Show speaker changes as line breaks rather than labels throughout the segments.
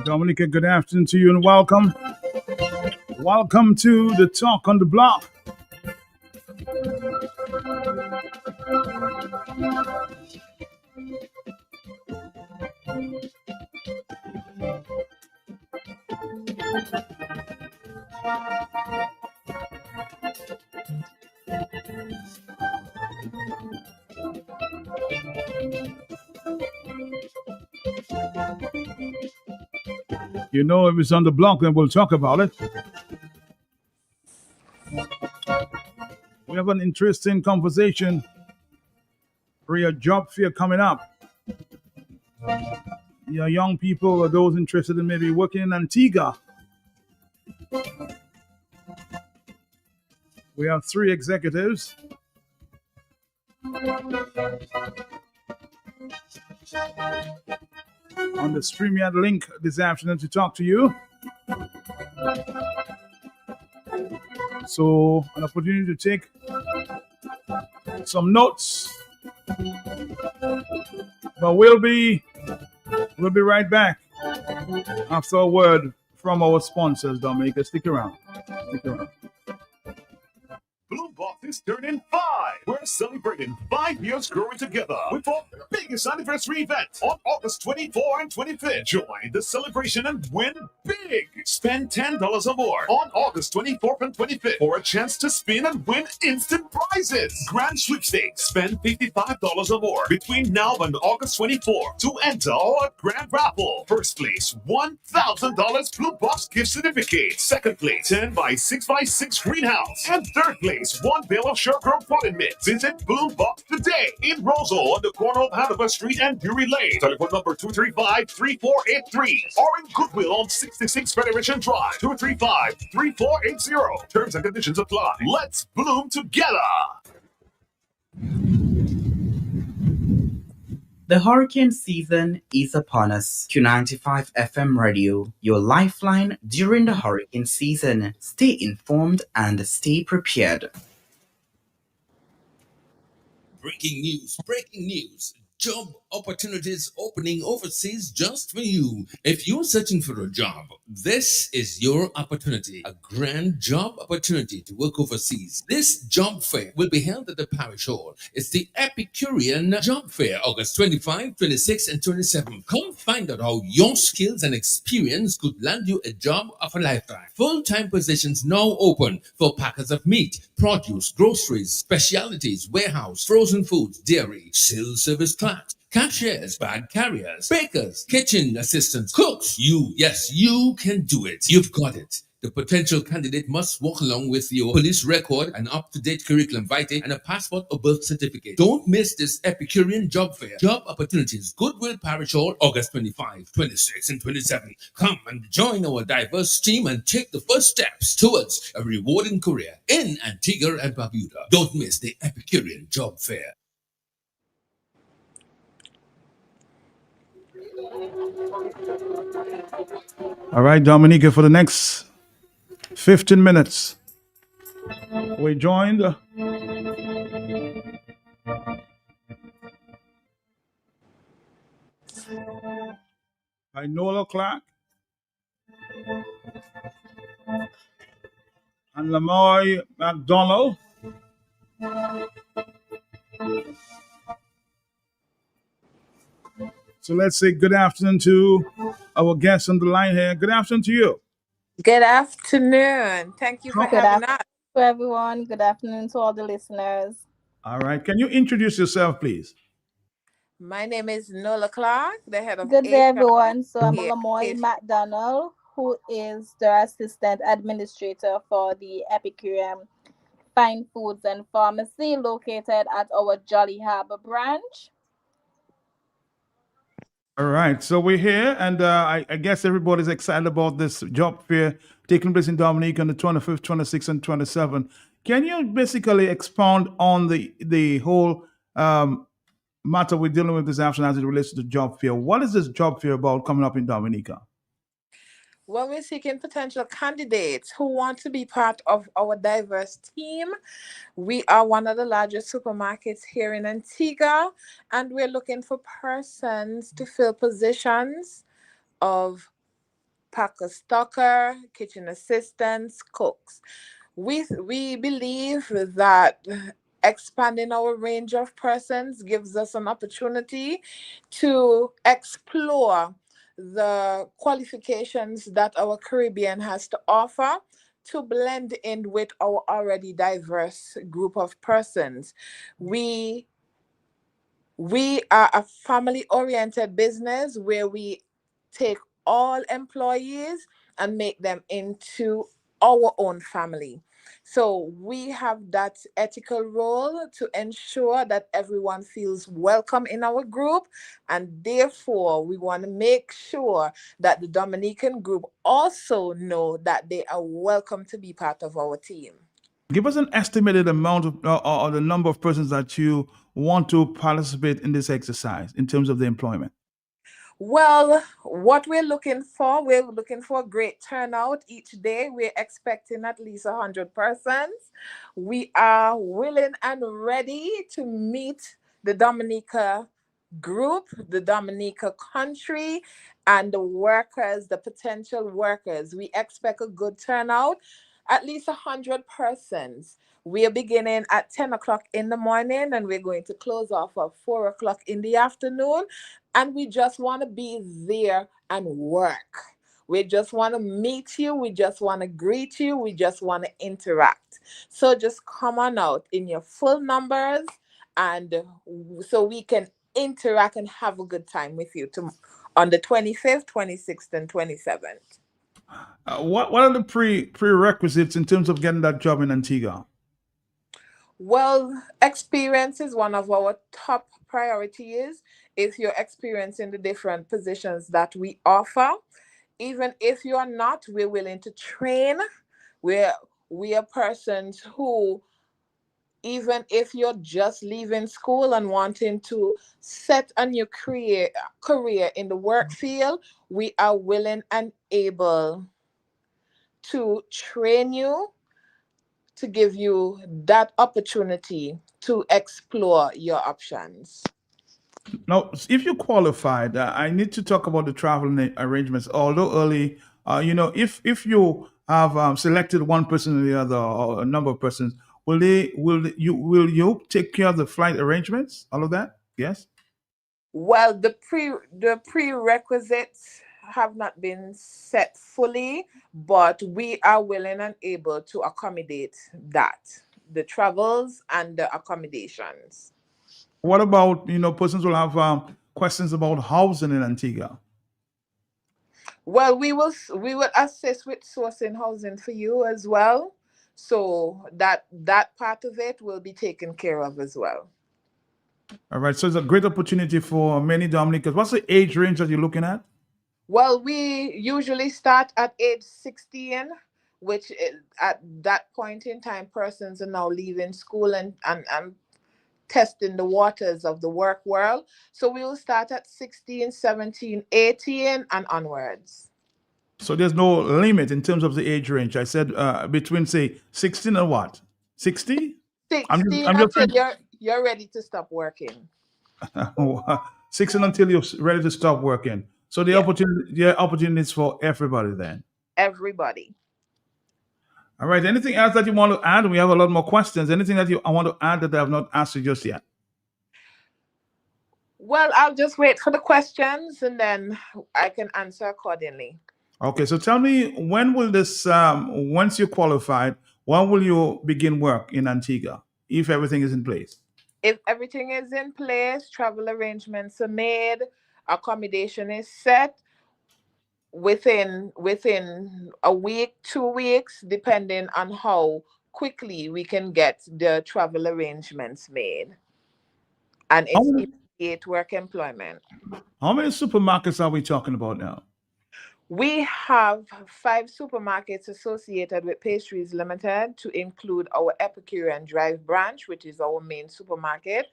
Dominica, good afternoon to you and welcome. Welcome to the Talk on the Block. You know, if it's on the block, then we'll talk about it. We have an interesting conversation for your job fair coming up. Your young people or those interested in maybe working in Antigua. We have 3 executives. On the StreamYard link this afternoon to talk to you. So, an opportunity to take some notes. But we'll be right back after a word from our sponsors, Dominica. Stick around.
Bloombox is turning 5. We're celebrating 5 years growing together with our biggest anniversary event on August 24 and 25th. Join the celebration and win big. Spend $10 or more on August 24th and 25th for a chance to spin and win instant prizes. Grand sweepstakes. Spend $55 or more between now and August 24th to enter our grand raffle. First place, $1,000 Blue Box gift certificate. Second place, 10 by 6 by 6 greenhouse. And third place, 1 bale of Suregrove potted mix. Visit Bloombox today in Roseville on the corner of Hanover Street and Drury Lane. Telephone number 235-3483 or in Goodwill on 66 Federation Drive. 235-3480. Terms and conditions apply. Let's bloom together.
The hurricane season is upon us. Q95 FM Radio, your lifeline during the hurricane season. Stay informed and stay prepared.
Breaking news. Job opportunities opening overseas just for you. If you're searching for a job, this is your opportunity. A grand job opportunity to work overseas. This job fair will be held at the Parish Hall. It's the Epicurean Job Fair, August 25, 26, and 27. Come find out how your skills and experience could land you a job of a lifetime. Full-time positions now open for packers of meat, produce, groceries, specialties, warehouse, frozen foods, dairy, sales service clerks, cashiers, bag carriers, bakers, kitchen assistants, cooks. You can do it. You've got it. The potential candidate must walk along with your police record, an up-to-date curriculum vitae, and a passport or birth certificate. Don't miss this Epicurean job fair. Job opportunities, Goodwill Parish Hall, August 25, 26, and 27. Come and join our diverse team and take the first steps towards a rewarding career in Antigua and Barbuda. Don't miss the Epicurean job fair.
All right, Dominica, for the next 15 minutes, we joined by Nola Clark and Lamoy McDonald. So let's say good afternoon to our guests on the line here. Good afternoon to you.
Good afternoon. Thank you for
Good
having us.
To everyone. Good afternoon to all the listeners.
All right. Can you introduce yourself, please?
My name is Nola Clark, the head of
Good day,
HR
everyone. So I'm
here.
Lamoy McDonald, who is the assistant administrator for the Epicurean Fine Foods and Pharmacy located at our Jolly Harbor branch.
All right. So we're here, and I guess everybody's excited about this job fair taking place in Dominica on the 25th, 26th, and 27th. Can you basically expound on the whole matter we're dealing with this afternoon as it relates to the job fair? What is this job fair about coming up in Dominica?
Well, we're seeking potential candidates who want to be part of our diverse team. We are one of the largest supermarkets here in Antigua, and we're looking for persons to fill positions of packer stocker, kitchen assistants, cooks. We believe that expanding our range of persons gives us an opportunity to explore the qualifications that our Caribbean has to offer to blend in with our already diverse group of persons. We are a family-oriented business where we take all employees and make them into our own family. So we have that ethical role to ensure that everyone feels welcome in our group, and therefore we want to make sure that the Dominican group also know that they are welcome to be part of our team.
Give us an estimated amount of or the number of persons that you want to participate in this exercise in terms of the employment.
Well, what we're looking for a great turnout each day. We're expecting at least 100 persons. We are willing and ready to meet the Dominica group, the Dominica country, and the workers, the potential workers. We expect a good turnout, at least 100 persons. We are beginning at 10 o'clock in the morning, and we're going to close off at 4 o'clock in the afternoon. And we just want to be there and work. We just want to meet you. We just want to greet you. We just want to interact. So just come on out in your full numbers, and so we can interact and have a good time with you on the 25th, 26th, and 27th.
What are the prerequisites in terms of getting that job in Antigua?
Well, experience is one of our top priorities. If you're experiencing the different positions that we offer, even if you're not, we're willing to train. We are persons who, even if you're just leaving school and wanting to set a new career in the work field, we are willing and able to train you, to give you that opportunity to explore your options.
Now, if you qualified, I need to talk about the traveling arrangements. Although early, if you have selected one person or the other, or a number of persons, will you take care of the flight arrangements, all of that? Yes.
Well, the prerequisites have not been set fully, but we are willing and able to accommodate that, the travels and the accommodations.
What about persons will have questions about housing in Antigua?
Well, we will assist with sourcing housing for you as well. So that part of it will be taken care of as well.
All right. So it's a great opportunity for many Dominicans. What's the age range that you're looking at?
Well, we usually start at age 16, which at that point in time, persons are now leaving school and testing the waters of the work world. So we will start at 16, 17, 18, and onwards.
So there's no limit in terms of the age range. I said between say 16 and what? 60? I'm just
16
I'm just
until
trying.
you're ready to stop working.
16 until you're ready to stop working. So
Yeah,
the opportunities for everybody then.
everybody.
All right. Anything else that you want to add? We have a lot more questions. Anything that I want to add that I have not asked you just yet?
Well, I'll just wait for the questions and then I can answer accordingly.
Okay. So tell me, when will this? Once you're qualified, when will you begin work in Antigua if everything is in place?
If everything is in place, travel arrangements are made, accommodation is set within a week, 2 weeks, depending on how quickly we can get the travel arrangements made. And
How
it's
many,
immediate work employment.
how many supermarkets are we talking about now?
We have 5 supermarkets associated with Pastries Limited, to include our Epicurean Drive branch, which is our main supermarket,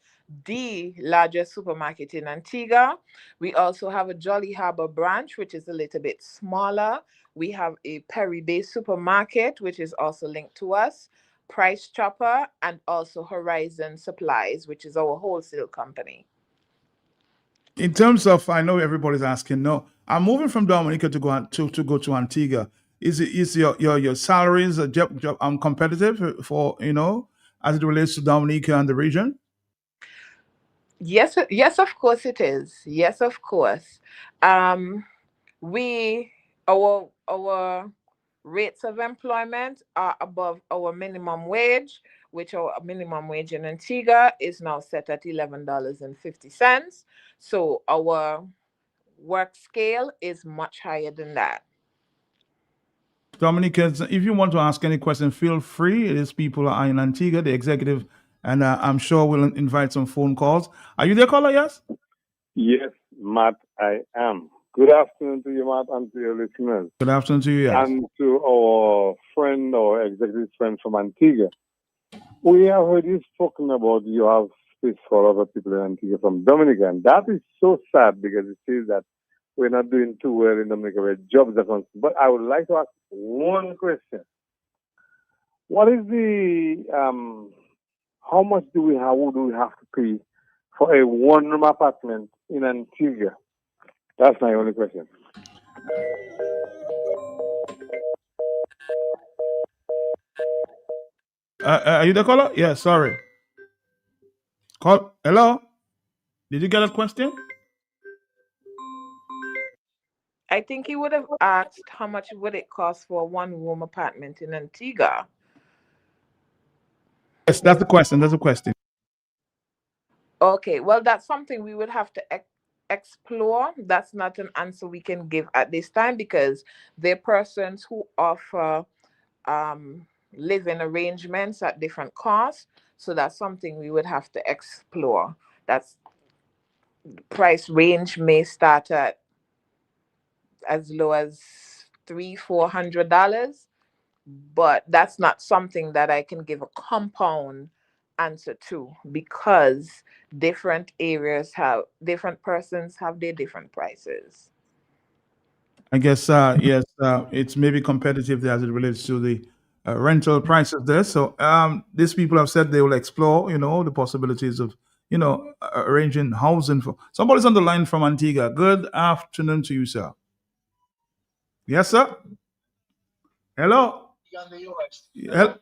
the largest supermarket in Antigua. We also have a Jolly Harbor branch, which is a little bit smaller. We have a Perry Bay supermarket, which is also linked to us, Price Chopper, and also Horizon Supplies, which is our wholesale company.
In terms of, I know everybody's asking. No, I'm moving from Dominica to go to Antigua. Is your salaries competitive for as it relates to Dominica and the region?
Yes, yes, of course it is. Yes, of course. Um, we our rates of employment are above our minimum wage, which our minimum wage in Antigua is now set at $11.50. So our work scale is much higher than that.
Dominicans, if you want to ask any question, feel free. It is people are in Antigua, the executive, and I'm sure we'll invite some phone calls. Are you there, caller? Yes.
Yes, Matt, I am. Good afternoon to you, Matt, and to your listeners.
Good afternoon to you. Yes.
And to our friend, our executive friend from Antigua. We have heard you spoken about you have space for other people in Antigua from Dominica, and that is so sad because it says that we're not doing too well in Dominica where jobs are concerned. But I would like to ask one question. What is the, how much do we have to pay for a one-room apartment in Antigua? That's my only question.
Are you the caller? Yeah. Sorry. Call. Hello. Did you get a question?
I think he would have asked how much would it cost for a one-room apartment in Antigua.
Yes, that's the question. That's the question.
Okay, well, that's something we would have to explore. That's not an answer we can give at this time because there are persons who offer living arrangements at different costs. So that's something we would have to explore. That's price range may start at as low as $300-400, but that's not something that I can give a compound answer to because different persons have their different prices.
I guess yes, it's maybe competitive as it relates to the rental prices there. So these people have said they will explore, the possibilities of, arranging housing for. Somebody's on the line from Antigua. Good afternoon to you, sir. Yes, sir. Hello.
In the US.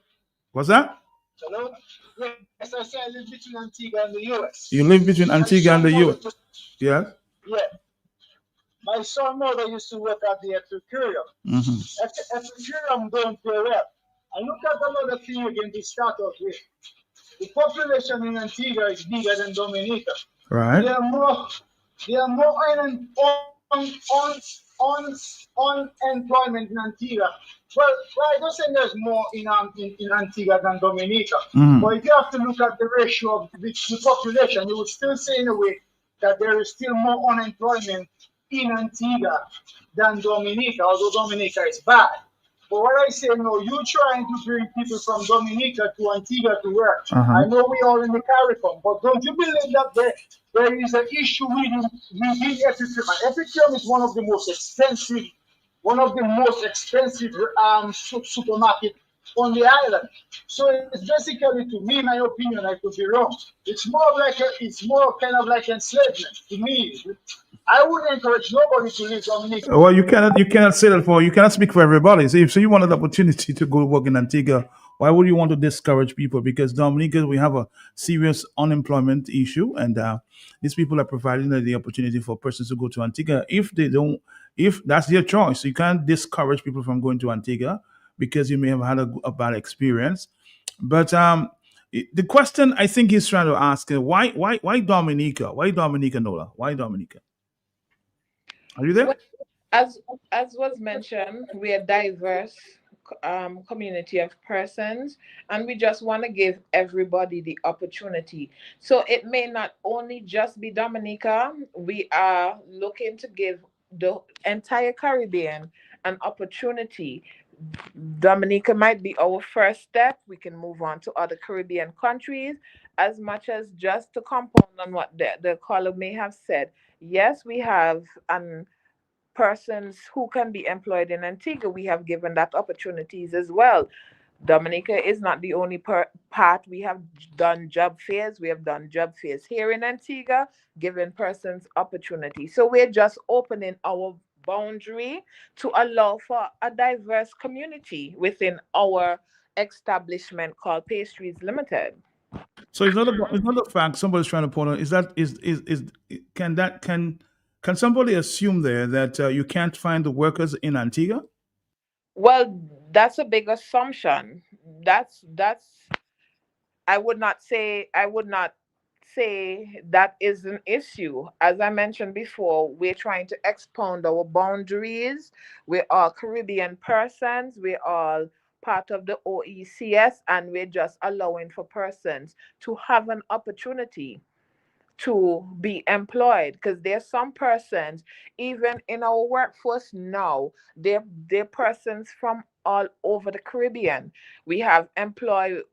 What's that?
Hello? Yes, I say I live between Antigua and the US.
You live between Antigua and the US. Yeah.
Yeah. My son mother used to work at the Epicurean. Epicurean don't pay well. And look at another thing again to start off with. The population in Antigua is bigger than Dominica.
Right.
There are more unemployment in Antigua. Well, I don't say there's more in Antigua than Dominica.
Mhm.
But if you have to look at the ratio of the population, you would still say in a way that there is still more unemployment in Antigua than Dominica, although Dominica is bad. But what I say, no, you trying to bring people from Dominica to Antigua to work. I know we all in the Caribbean, but don't you believe that there is an issue within Epicure? Epicure is one of the most expensive supermarket on the island. So it's basically, to me, my opinion, I could be wrong. It's more kind of like enslavement to me. I would encourage nobody to leave Dominica.
Well, you cannot say that you cannot speak for everybody. So if you wanted the opportunity to go work in Antigua, why would you want to discourage people? Because Dominica, we have a serious unemployment issue, and these people are providing the opportunity for persons to go to Antigua. If that's their choice, you can't discourage people from going to Antigua because you may have had a bad experience. But the question I think he's trying to ask is why Dominica? Why Dominica, Nola? Why Dominica? Are you there?
Well, as was mentioned, we are diverse community of persons, and we just want to give everybody the opportunity. So it may not only just be Dominica. We are looking to give the entire Caribbean an opportunity. Dominica might be our first step. We can move on to other Caribbean countries. As much as just to compound on what the caller may have said, yes, we have persons who can be employed in Antigua. We have given that opportunities as well. Dominica is not the only part. We have done job fairs. We have done job fairs here in Antigua, giving persons opportunity. So we're just opening our boundary to allow for a diverse community within our establishment called Pastries Limited.
So it's not the fact somebody's trying to point out. Is that is can somebody assume there that you can't find the workers in Antigua?
Well, that's a big assumption. That's I would not say that is an issue. As I mentioned before, we're trying to expound our boundaries. We're all Caribbean persons. We're all part of the OECS, and we're just allowing for persons to have an opportunity to be employed, because there's some persons even in our workforce now, they're persons from all over the Caribbean. We have employed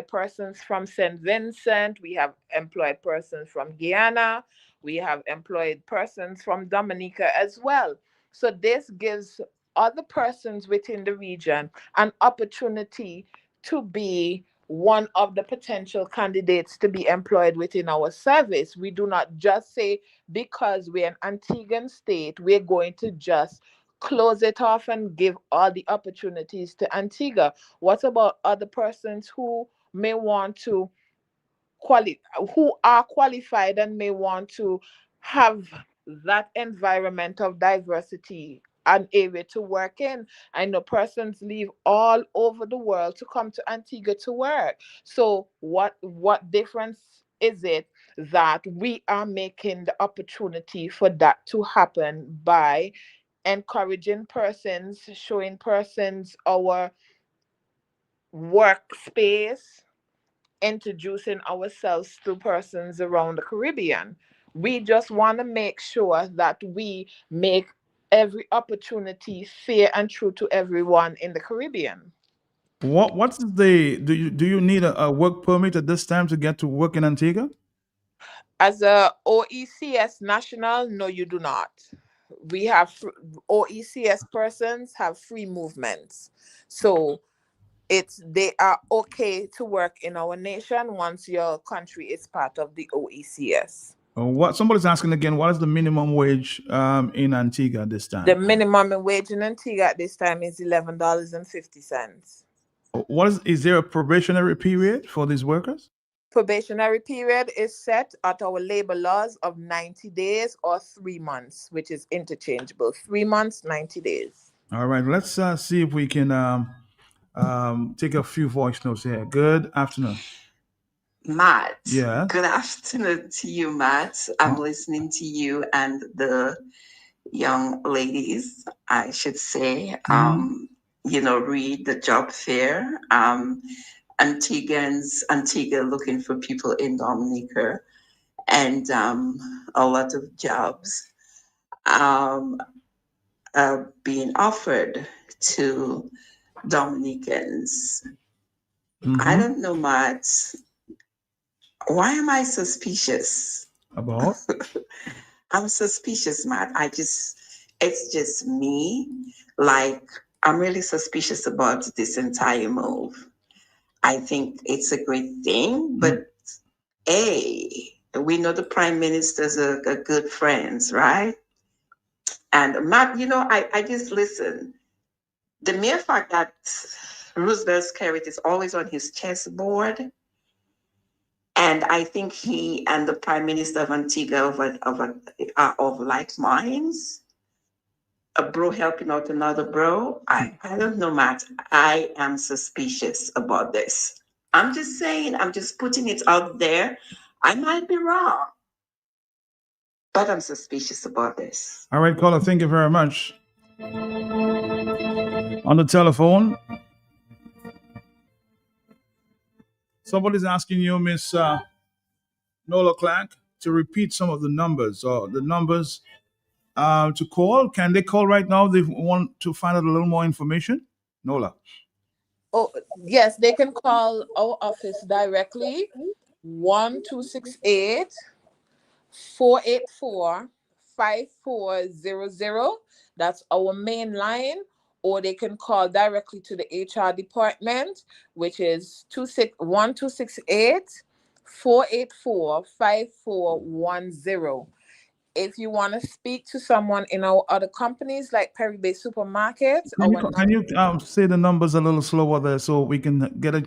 persons from St. Vincent. We have employed persons from Guyana. We have employed persons from Dominica as well. So this gives other persons within the region an opportunity to be one of the potential candidates to be employed within our service. We do not just say because we're an Antiguan state, we're going to just close it off and give all the opportunities to Antigua. What about other persons who may want to who are qualified and may want to have that environment of diversity, an area to work in? I know persons leave all over the world to come to Antigua to work. So what difference is it that we are making the opportunity for that to happen by encouraging persons, showing persons our workspace, introducing ourselves to persons around the Caribbean? We just want to make sure that we make every opportunity fair and true to everyone in the Caribbean.
What's the do you need a work permit at this time to get to work in Antigua?
As a OECS national, no, you do not. We have OECS persons have free movements, so they are okay to work in our nation once your country is part of the OECS.
What somebody's asking again? What is the minimum wage in Antigua this
The
time?
minimum wage in Antigua at this time is $11.50.
What is there a probationary period for these workers?
Probationary period is set at our labor laws of 90 days or 3 months, which is interchangeable. 3 months, 90 days.
All right, let's see if we can take a few voice notes here. Good afternoon.
Matt.
Yeah.
Good afternoon to you, Matt. I'm listening to you and the young ladies, I should say, read the job fair. Antigua looking for people in Dominica, and a lot of jobs are being offered to Dominicans. I don't know, Matt. Why am I suspicious?
About?
I'm suspicious, Matt. It's just me. Like, I'm really suspicious about this entire move. I think it's a great thing, but we know the prime ministers are good friends, right? And Matt, I just listen. The mere fact that Roosevelt's carrot is always on his chessboard, and I think he and the prime minister of Antigua are of like minds. A bro helping out another bro. I don't know, Matt. I am suspicious about this. I'm just saying, I'm just putting it out there. I might be wrong, but I'm suspicious about this.
All right, caller, thank you very much. On the telephone, somebody's asking you, Miss Nola Clark, to repeat some of the numbers or the numbers to call. Can they call right now? They want to find out a little more information. Nola.
Oh, yes, they can call our office directly, 1268 484 5400. That's our main line. Or they can call directly to the HR department, which is 1268 484 5410. If you want to speak to someone in our other companies like Perry Bay Supermarkets,
Can you say the numbers a little slower there so we can get a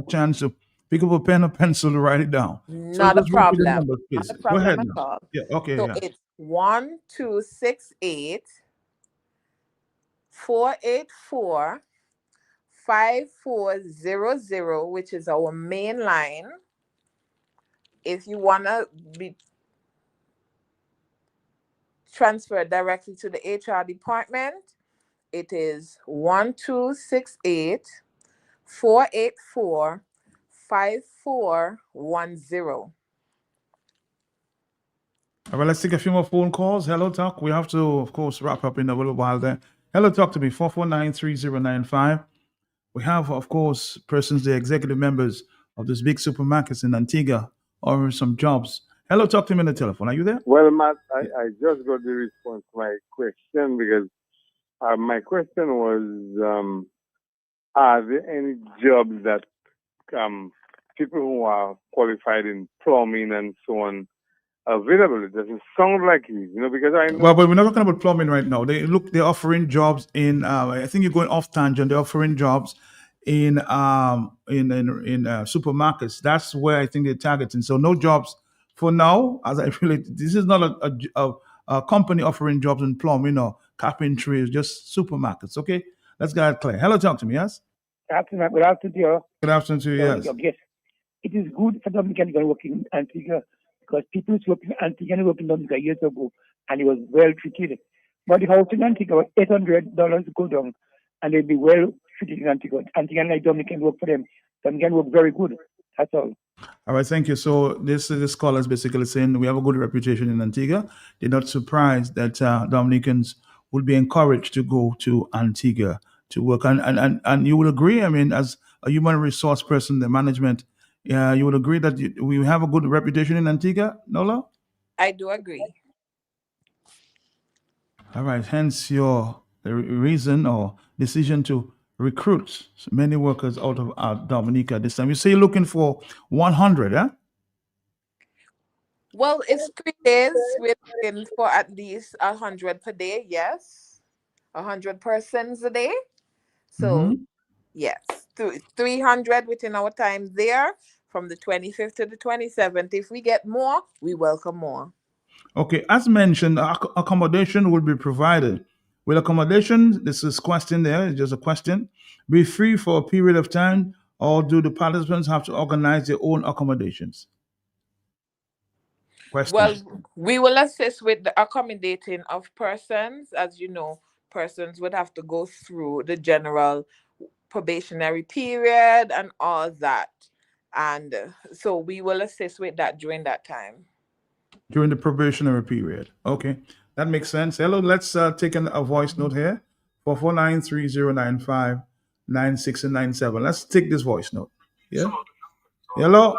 chance to pick up a pen or pencil to write it down?
Not a
just repeat the
problem.
numbers, please.
Not a
Go
problem
ahead
at
now.
all.
Yeah, okay.
So
Yeah.
it's 1268 484 5400, which is our main line. If you want to be transferred directly to the HR department, it is 1268 484 5410.
All right, let's take a few more phone calls. Hello, Talk. We have to, of course, wrap up in a little while there. Hello, Talk to me, 449-3095. We have, of course, persons, the executive members of these big supermarkets in Antigua offering some jobs. Hello, Talk to me on the telephone. Are you there?
Well, Matt, I just got the response to my question because my question was, are there any jobs that people who are qualified in plumbing and so on available? It doesn't sound like it, because I know.
Well, but we're not talking about plumbing right now. They're offering jobs in. I think you're going off tangent. They're offering jobs in supermarkets. That's where I think they're targeting. So no jobs for now. As I feel it, this is not a company offering jobs in plumbing or carpentry. It's just supermarkets. Okay, let's get that clear. Hello, talk to me. Yes.
Good afternoon, dear.
Good afternoon to you. Yes.
Yes. It is good for Dominican to work in Antigua because people who worked in Antigua and worked in Dominica years ago and it was well treated. But the house in Antigua, $800 go down and they'll be well treated in Antigua. Antigua and Dominican work for them. Dominican work very good. That's all.
All right, thank you. So this caller is basically saying we have a good reputation in Antigua. They're not surprised that Dominicans would be encouraged to go to Antigua to work. And you would agree, I mean, as a human resource person, the management, you would agree that we have a good reputation in Antigua, Nola?
I do agree.
All right, hence your reason or decision to recruit many workers out of Dominica this time. You say you're looking for 100, huh?
Well, it's 3 days. We're looking for at least 100 per day. Yes, 100 persons a day. So, yes, 300 within our time there from the 25th to the 27th. If we get more, we welcome more.
Okay, as mentioned, accommodation will be provided. Will accommodation, this is question there, it's just a question, be free for a period of time, or do the participants have to organize their own accommodations?
Well,
Questions?
we will assist with the accommodating of persons. As you know, persons would have to go through the general probationary period and all that. And so we will assist with that during that time.
During the probationary period. Okay, that makes sense. Hello, let's take a voice note here. 44930959697. Let's take this voice note. Yeah. Hello.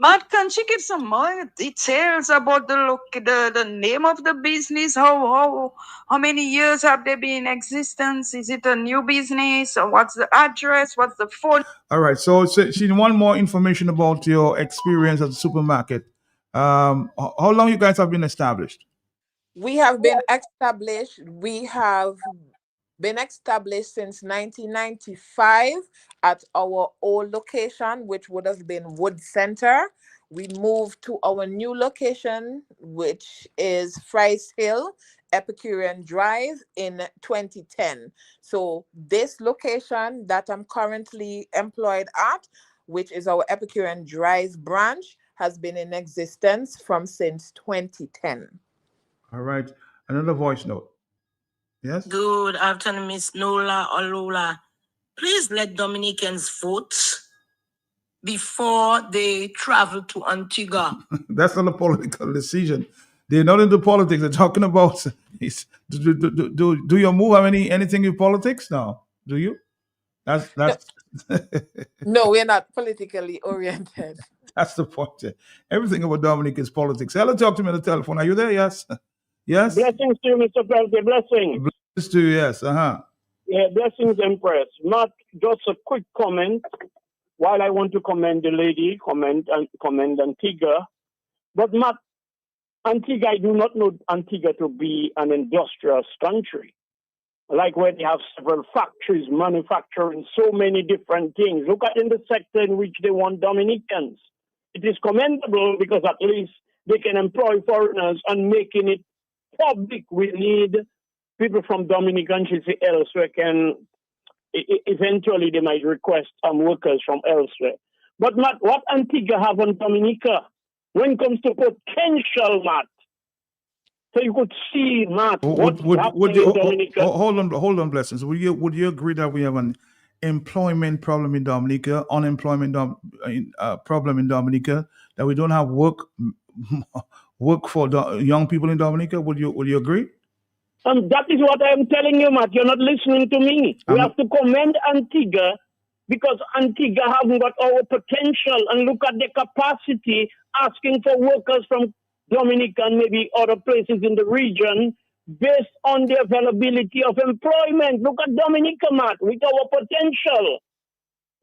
Matt, can she give some more details about the name of the business? How many years have they been in existence? Is it a new business? Or what's the address? What's the phone?
All right. So she want more information about your experience at the supermarket. How long you guys have been established?
We have been established. We have been established since 1995 at our old location, which would have been Wood Center. We moved to our new location, which is Fries Hill, Epicurean Drive in 2010. So this location that I'm currently employed at, which is our Epicurean Drive branch, has been in existence from since 2010.
All right. Another voice note. Yes.
Good afternoon, Miss Nola or Lola. Please let Dominicans vote before they travel to Antigua.
That's not a political decision. They're not into politics. They're talking about do your move have anything in politics now? Do you? That's
No, we're not politically oriented.
that's the point. Everything about Dominic is politics. Hello, talk to me on the telephone. Are you there? Yes. Yes.
Blessings to you, Mr. President. Blessings.
Blessings to you. Yes.
Yeah, blessings, Empress. Not just a quick comment. While I want to commend the lady, commend Antigua, but Matt, Antigua, I do not know Antigua to be an industrious country, like where they have several factories manufacturing so many different things. Look at in the sector in which they want Dominicans. It is commendable because at least they can employ foreigners and making it public. We need people from Dominican countries elsewhere can. Eventually, they might request workers from elsewhere. But Matt, what Antigua have on Dominica when it comes to potential, Matt? So you could see, Matt, what's happening in Dominica.
Hold on, Blessings. Would you agree that we have an employment problem in Dominica, unemployment problem in Dominica, that we don't have work for young people in Dominica? Would you agree?
That is what I am telling you, Matt. You're not listening to me. We have to commend Antigua because Antigua haven't got our potential, and look at the capacity asking for workers from Dominica and maybe other places in the region based on the availability of employment. Look at Dominica, Matt, with our potential.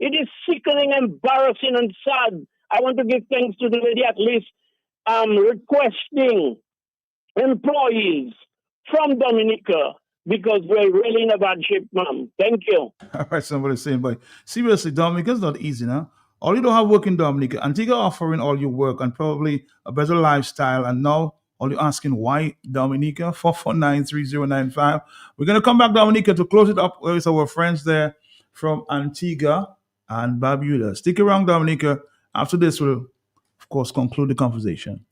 It is sickening, embarrassing, and sad. I want to give thanks to the lady at least requesting employees from Dominica because we're really in a bad shape, ma'am. Thank you.
All right, somebody's saying, but seriously, Dominica's not easy now. All you don't have work in Dominica. Antigua offering all your work and probably a better lifestyle, and now all you're asking why Dominica? 4493095. We're gonna come back, Dominica, to close it up with our friends there from Antigua and Barbuda. Stick around, Dominica. After this, we'll of course conclude the conversation.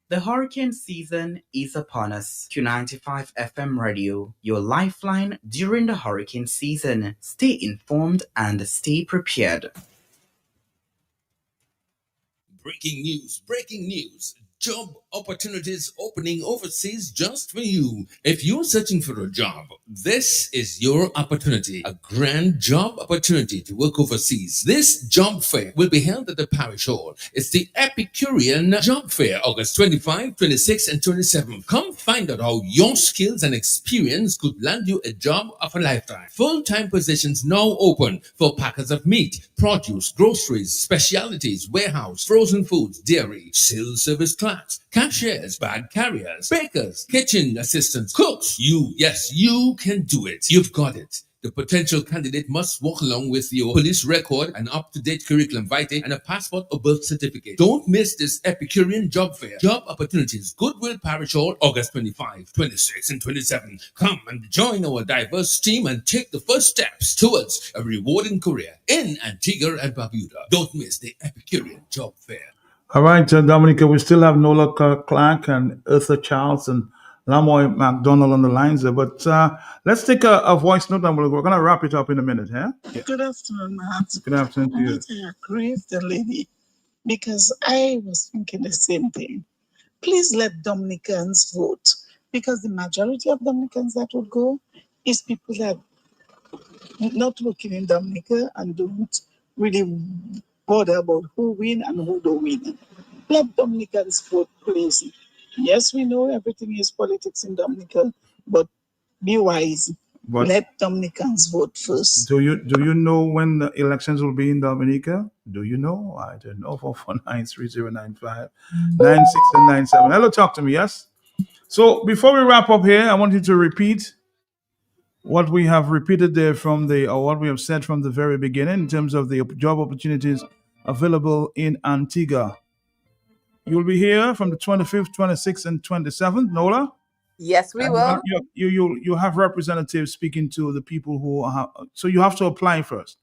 The hurricane season is upon us. Q95 FM Radio, your lifeline during the hurricane season. Stay informed and stay prepared.
Breaking news. Job opportunities opening overseas just for you. If you're searching for a job, this is your opportunity. A grand job opportunity to work overseas. This job fair will be held at the Parish Hall. It's the Epicurean Job Fair, August 25, 26, and 27. Come find out how your skills and experience could land you a job of a lifetime. Full-time positions now open for packers of meat, produce, groceries, specialties, warehouse, frozen foods, dairy, sales service clerks, cashiers, bag carriers, bakers, kitchen assistants, cooks. You can do it. You've got it. The potential candidate must walk along with your police record, an up-to-date curriculum vitae, and a passport or birth certificate. Don't miss this Epicurean job fair. Job opportunities, Goodwill Parish Hall, August 25, 26, and 27. Come and join our diverse team and take the first steps towards a rewarding career in Antigua and Barbuda. Don't miss the Epicurean job fair.
All right, Dominica, we still have Nola Clark and Eartha Charles and Lamoy McDonald on the lines there. But let's take a voice note and we're going to wrap it up in a minute, huh? Yeah.
Good afternoon, Matt.
Good afternoon to you.
Matt, I agree with the lady because I was thinking the same thing. Please let Dominicans vote because the majority of Dominicans that would go is people that not working in Dominica and don't really bother about who win and who don't win. Let Dominicans vote, please. Yes, we know everything is politics in Dominica, but be wise.
But
let Dominicans vote first.
do you know when the elections will be in Dominica? Do you know? I don't know. 449-3095 96 and 97. Hello, talk to me, yes? So before we wrap up here, I want you to repeat what we have repeated there or what we have said from the very beginning in terms of the job opportunities available in Antigua. You will be here from the 25th, 26th, and 27th, Nola?
Yes, we will.
You have representatives speaking to the people who are, so you have to apply first.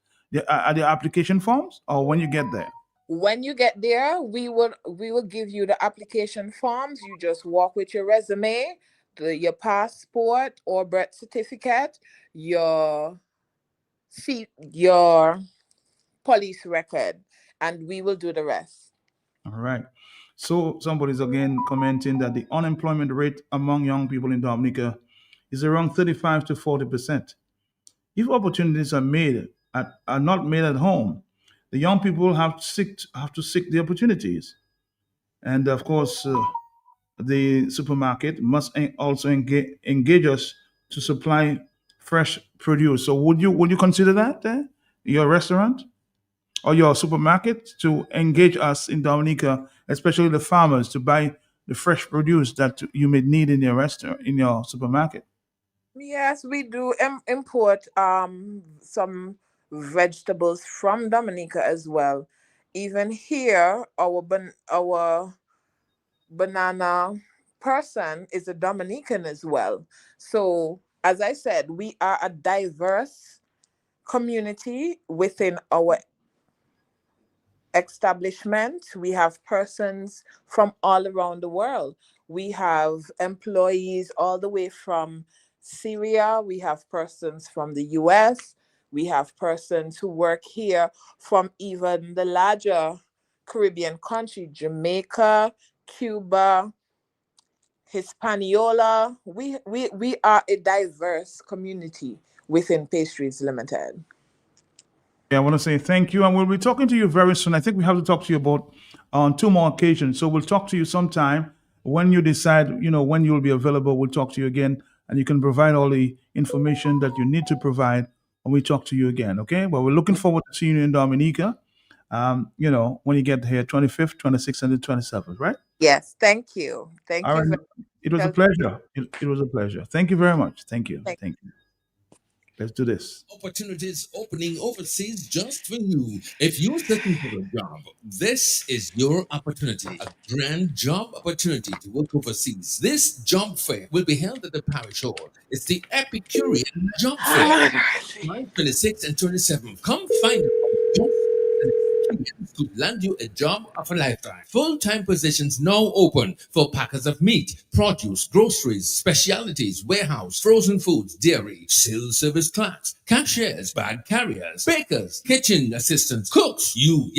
Are there application forms or when you get there?
When you get there, we will give you the application forms. You just walk with your resume, your passport or birth certificate, your police record, and we will do the rest.
All right. So somebody's again commenting that the unemployment rate among young people in Dominica is around 35 to 40%. If opportunities are not made at home, the young people have to seek the opportunities. And of course, the supermarket must also engage us to supply fresh produce. So would you consider that your restaurant or your supermarket to engage us in Dominica, especially the farmers, to buy the fresh produce that you may need in your restaurant, in your supermarket?
Yes, we do import some vegetables from Dominica as well. Even here, our banana person is a Dominican as well. So, as I said, we are a diverse community within our establishment. We have persons from all around the world. We have employees all the way from Syria. We have persons from the US. We have persons who work here from even the larger Caribbean country, Jamaica, Cuba, Hispaniola. We are a diverse community within Pastries Limited.
I want to say thank you, and we'll be talking to you very soon. I think we have to talk to you about on 2 more occasions. So we'll talk to you sometime when you decide, when you'll be available. We'll talk to you again, and you can provide all the information that you need to provide when we talk to you again. Okay? Well, we're looking forward to seeing you in Dominica. When you get here, 25th, 26th, and the 27th, right?
Yes, thank you. Thank
All
you.
right. It was a pleasure. It was a pleasure. Thank you very much. Thank you.
Thank
you. Let's do this.
Opportunities opening overseas just for you. If you're searching for a job, this is your opportunity. A grand job opportunity to work overseas. This job fair will be held at the Parish Hall. It's the Epicurean Job Fair. July 26th and 27th. Come find out. Could land you a job of a lifetime. Full-time positions now open for packers of meat, produce, groceries, specialties, warehouse, frozen foods, dairy, sales service clerks, cashiers, bag carriers, bakers, kitchen assistants, cooks. You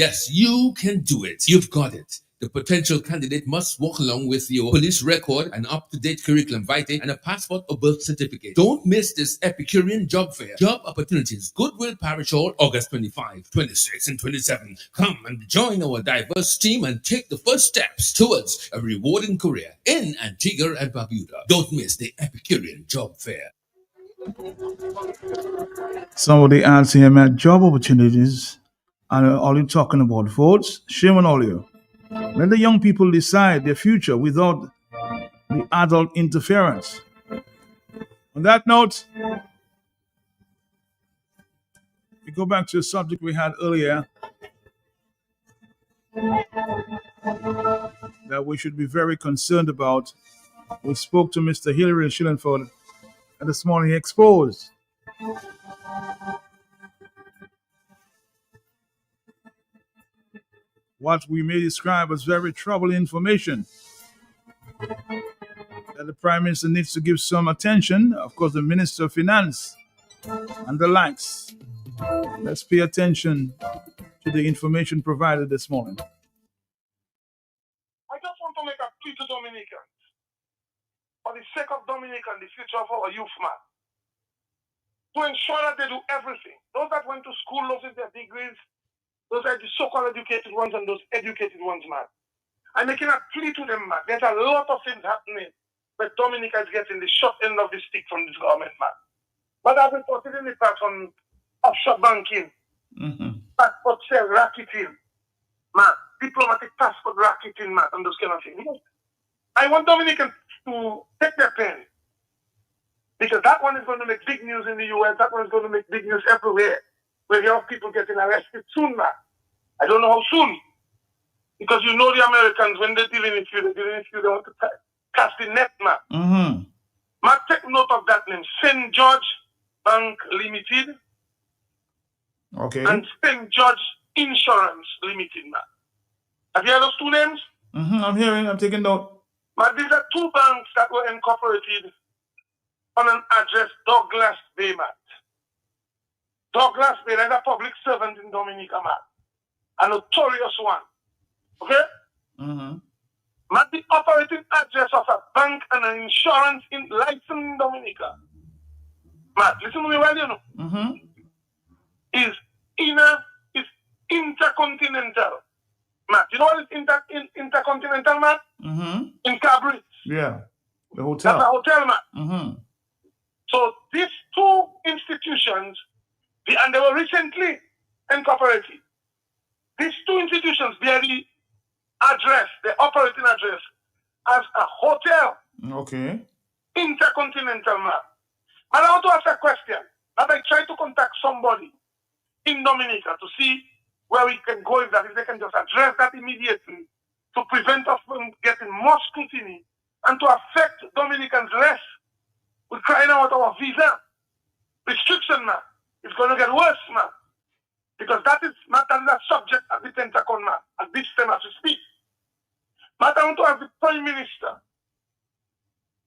can do it. You've got it. The potential candidate must walk along with your police record, an up-to-date curriculum vitae, and a passport or birth certificate. Don't miss this Epicurean job fair. Job opportunities, Goodwill Parish Hall, August 25, 26, and 27. Come and join our diverse team and take the first steps towards a rewarding career in Antigua and Barbuda. Don't miss the Epicurean job fair.
Somebody asked him at job opportunities, and are you talking about votes? Shame on all you. Let the young people decide their future without the adult interference. On that note, we go back to the subject we had earlier that we should be very concerned about. We spoke to Mr. Hilary Schillenford, and this morning he exposed what we may describe as very troubling information that the Prime Minister needs to give some attention. Of course, the Minister of Finance and the likes. Let's pay attention to the information provided this morning.
I just want to make a plea to Dominicans. For the sake of Dominica and the future of our youth, man, to ensure that they do everything. Those that went to school, those with their degrees, those are the so-called educated ones and those educated ones, man. I'm making a plea to them, man. There's a lot of things happening, but Dominica is getting the short end of the stick from this government, man. But I've reported in the past on offshore banking, passport sale racketing, man, diplomatic passport racketing, man, and those kind of things. I want Dominicans to take their pen, because that one is going to make big news in the US. That one is going to make big news everywhere, where you have people getting arrested soon, man. I don't know how soon, because you know the Americans, when they're dealing with you, they want to cast the net, man. Man, take note of that name, St. George Bank Limited,
Okay.
and St. George Insurance Limited, man. Have you heard those two names?
I'm hearing, I'm taking note.
Man, these are two banks that were incorporated on an address, Douglas Bay, man. Douglas Bay is a public servant in Dominica, man. A notorious one. Okay? Man, the operating address of a bank and an insurance license in Dominica. Man, listen to me well, you know. Is Intercontinental. Man, you know what is Intercontinental, man? In Cabrit.
Yeah. The
That's a
hotel.
hotel, man. So these two institutions, and they were recently incorporated. These two institutions bear the address, the operating address, as a hotel,
Okay.
Intercontinental, man. And I want to ask a question. That I try to contact somebody in Dominica to see where we can go with that, if they can just address that immediately to prevent us from getting more scrutiny and to affect Dominicans less. We're crying out our visa restriction, man. It's going to get worse, man. Because that is not under subject of the Pentacon, man, at this time as we speak. But I want to ask the Prime Minister,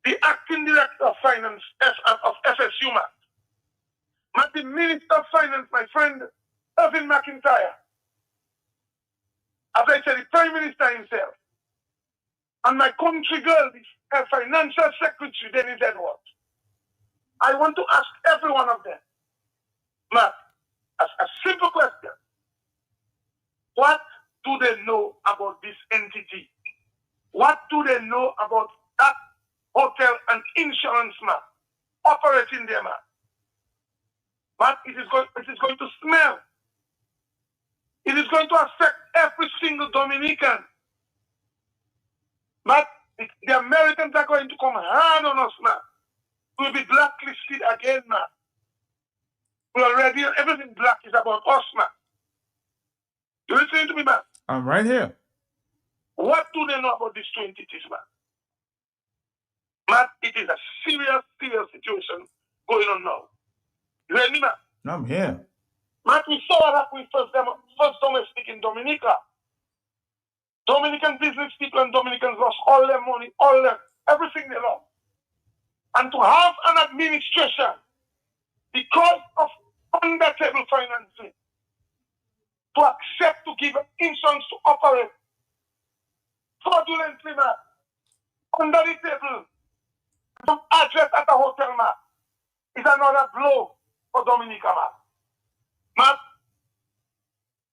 the Acting Director of Finance of FSU, man, the Minister of Finance, my friend, Irvin McIntyre, as I said, the Prime Minister himself, and my country girl, the Financial Secretary, Dennis Edwards. I want to ask every one of them, Matt, a simple question. What do they know about this entity? What do they know about that hotel and insurance, man, operating there, man? But it is going to smell. It is going to affect every single Dominican. But the Americans are going to come hard on us, man. We'll be blacklisted again, man. We already, everything black is about us, man. You listening to me, man?
I'm right here.
What do they know about these two entities, man? Man, it is a serious, serious situation going on now. You hear me, man?
I'm here.
Man, we saw what happened first domestic in Dominica. Dominican business people and Dominicans lost all their money, everything they lost. And to have an administration, because of under-table financing, to accept to give insurance to operate fraudulently, man, under the table, to address at a hotel, man, is another blow for Dominica, man. Man,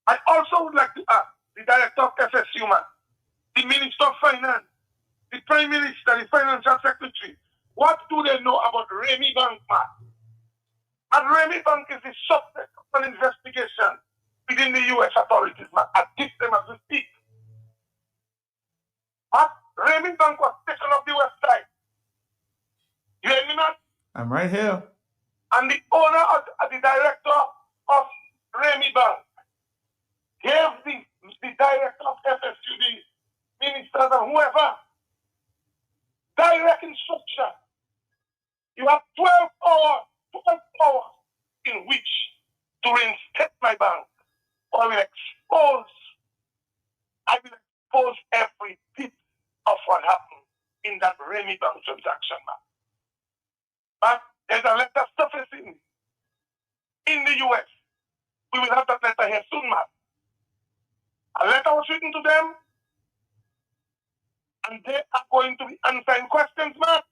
I also would like to ask the Director of FSU, man, the Minister of Finance, the Prime Minister, the Financial Secretary, what do they know about Remy Bank, man? And Remy Bank is the subject of an investigation within the U.S. authorities, man, at this time as we speak. But Remy Bank was taken off the website. hear me, man?
I'm right here.
And the owner of the director of ministers and whoever, direct instruction. You have 12 hours in which to reinstate my bank, or I will expose every bit of what happened in that Remy Bank transaction, man. But there's a letter surfacing in the US. We will have that letter here soon, man. A letter was written to them, and they are going to be answering questions, man.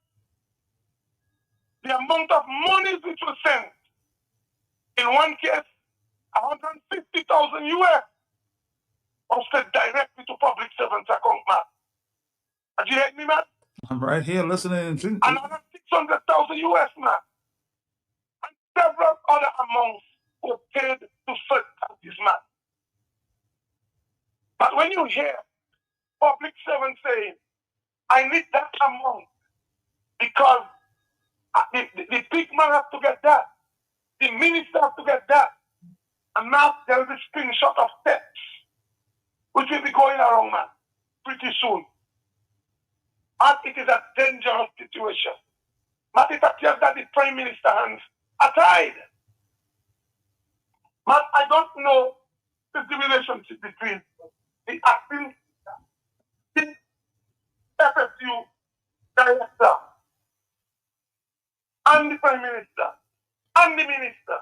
The amount of money which was sent, in one case, 150,000 US, was sent directly to public servants' account, man. Did you hear me, man?
I'm right here listening.
Another 600,000 US, man. And several other amounts were paid to third parties, man. But when you hear public servants saying, I need that amount because the big man has to get that, the minister has to get that, and now there will be screenshot of text which will be going around, man, pretty soon. And it is a dangerous situation. But it appears that the Prime Minister hands are tied. But I don't know the relationship between the acting FSU director and the Prime Minister and the Minister.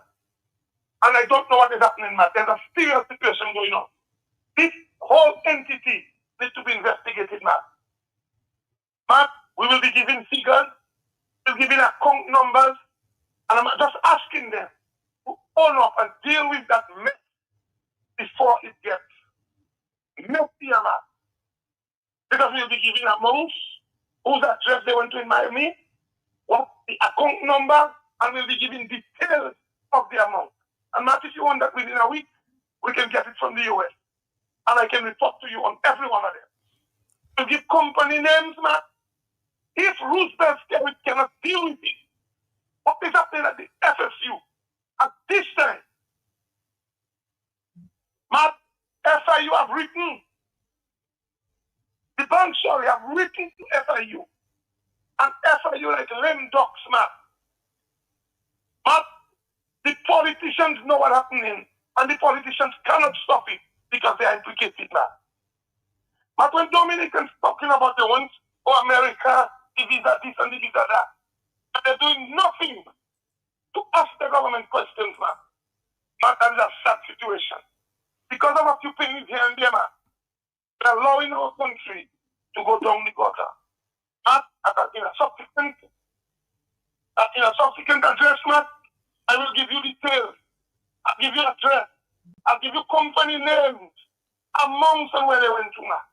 And I don't know what is happening, Matt. There's a serious situation going on. This whole entity needs to be investigated, Matt. Matt, we will be giving figures, we'll be giving account numbers, and I'm just asking them to own up and deal with that mess before it gets messier, Matt. Because we'll be giving amounts, whose address they went to in Miami, what the account number, and we'll be giving details of the amount. And Matt, if you want that within a week, we can get it from the US. And I can report to you on every one of them. To give company names, Matt. If Roosevelt Skerrit cannot deal with it, what is happening at the FSU at this time? Matt, FIU have written, the bank, sorry, have written to FIU. And FIU like lame ducks, Matt. Matt, the politicians know what's happening, and the politicians cannot stop it because they are implicated, Matt. But when Dominicans talking about the ones, America, the visa this and the visa that, and they're doing nothing to ask the government questions, man. But that is a sad situation. Because of a few pennies here and there, man, they're allowing our country to go down the gutter. And in a subsequent address, man, I will give you details. I'll give you address. I'll give you company names, amounts and where they went to, man.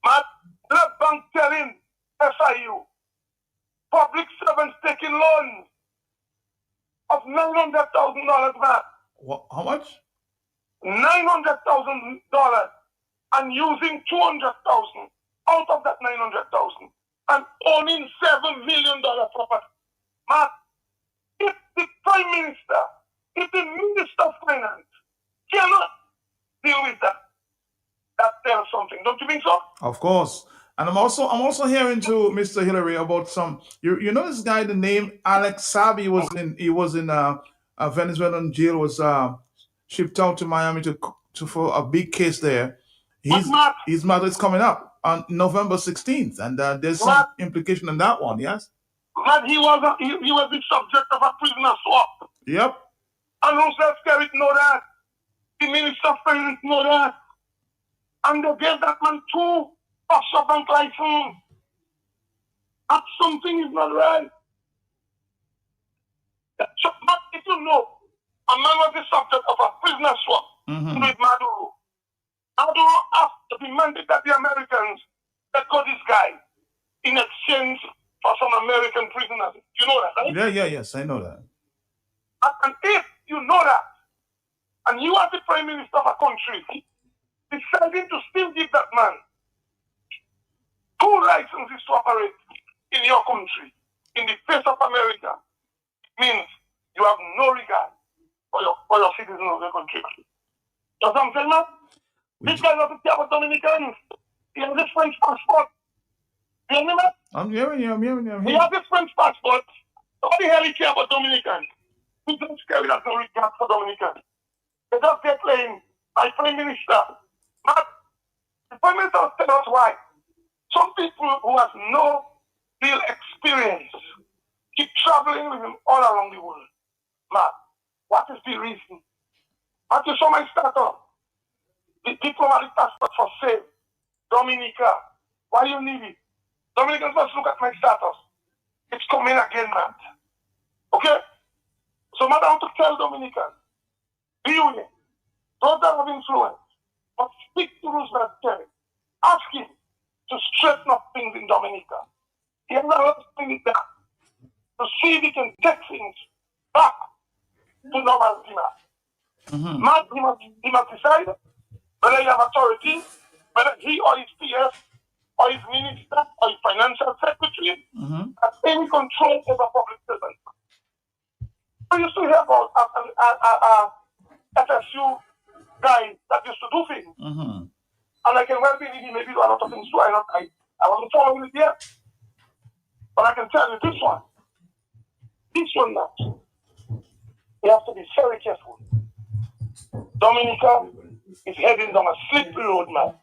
Man, Blood Bank telling FIU, public servants taking loans of $900,000, man.
What? How much?
$900,000 and using $200,000 out of that $900,000 and owning $7 million property. Man, if the Prime Minister, if the Minister of Finance cannot deal with that, that tells something. Don't you think so?
Of course. And I'm also hearing to Mr. Hillary about some. You know this guy, the name Alex Sabi was in Venezuelan jail, was shipped out to Miami for a big case there. His mother is coming up on November 16th, and there's some implication in that one. Yes.
But he was the subject of a prisoner swap.
Yep.
And Roosevelt Skerrit know that. The Minister of Finance know that. And they gave that man 2 offshore bank license. That something is not right. But if you know, a man was the subject of a prisoner swap with Maduro. Maduro asked, demanded that the Americans let go this guy in exchange for some American prisoners. You know that, right?
Yes, I know that.
And if you know that, and you are the Prime Minister of a country, deciding to still give that man 2 licenses to operate in your country, in the face of America, means you have no regard for your citizens of the country. That's what I'm saying, man. This guy doesn't care about Dominicans. He has his French passport. You hear me, man?
I'm hearing you. I'm hearing you.
He has his French passport. So what the hell he care about Dominicans? He don't care with no regard for Dominicans. They just get playing by Prime Minister. But the Prime Minister will tell us why. Some people who have no real experience keep traveling with him all around the world. Matt, what is the reason? Matt, you saw my startup. The diplomatic passport for sale. Dominica. Why do you need it? Dominicans must look at my status. It's coming again, Matt. Okay? So, Matt, I want to tell Dominicans, be with him. Those that have influence, but speak to Roosevelt Kerry. Ask him to straighten up things in Dominica. He has a lot of things down to see if he can take things back to normality, Matt. Matt, he must decide whether he has authority, whether he or his PS or his minister or his financial secretary has any control over public servants. I used to hear about FSU guys that used to do things. And I can well believe he maybe do a lot of things too. I wasn't following it yet. But I can tell you this one now, you have to be very careful. Dominica is heading down a slippery road, man.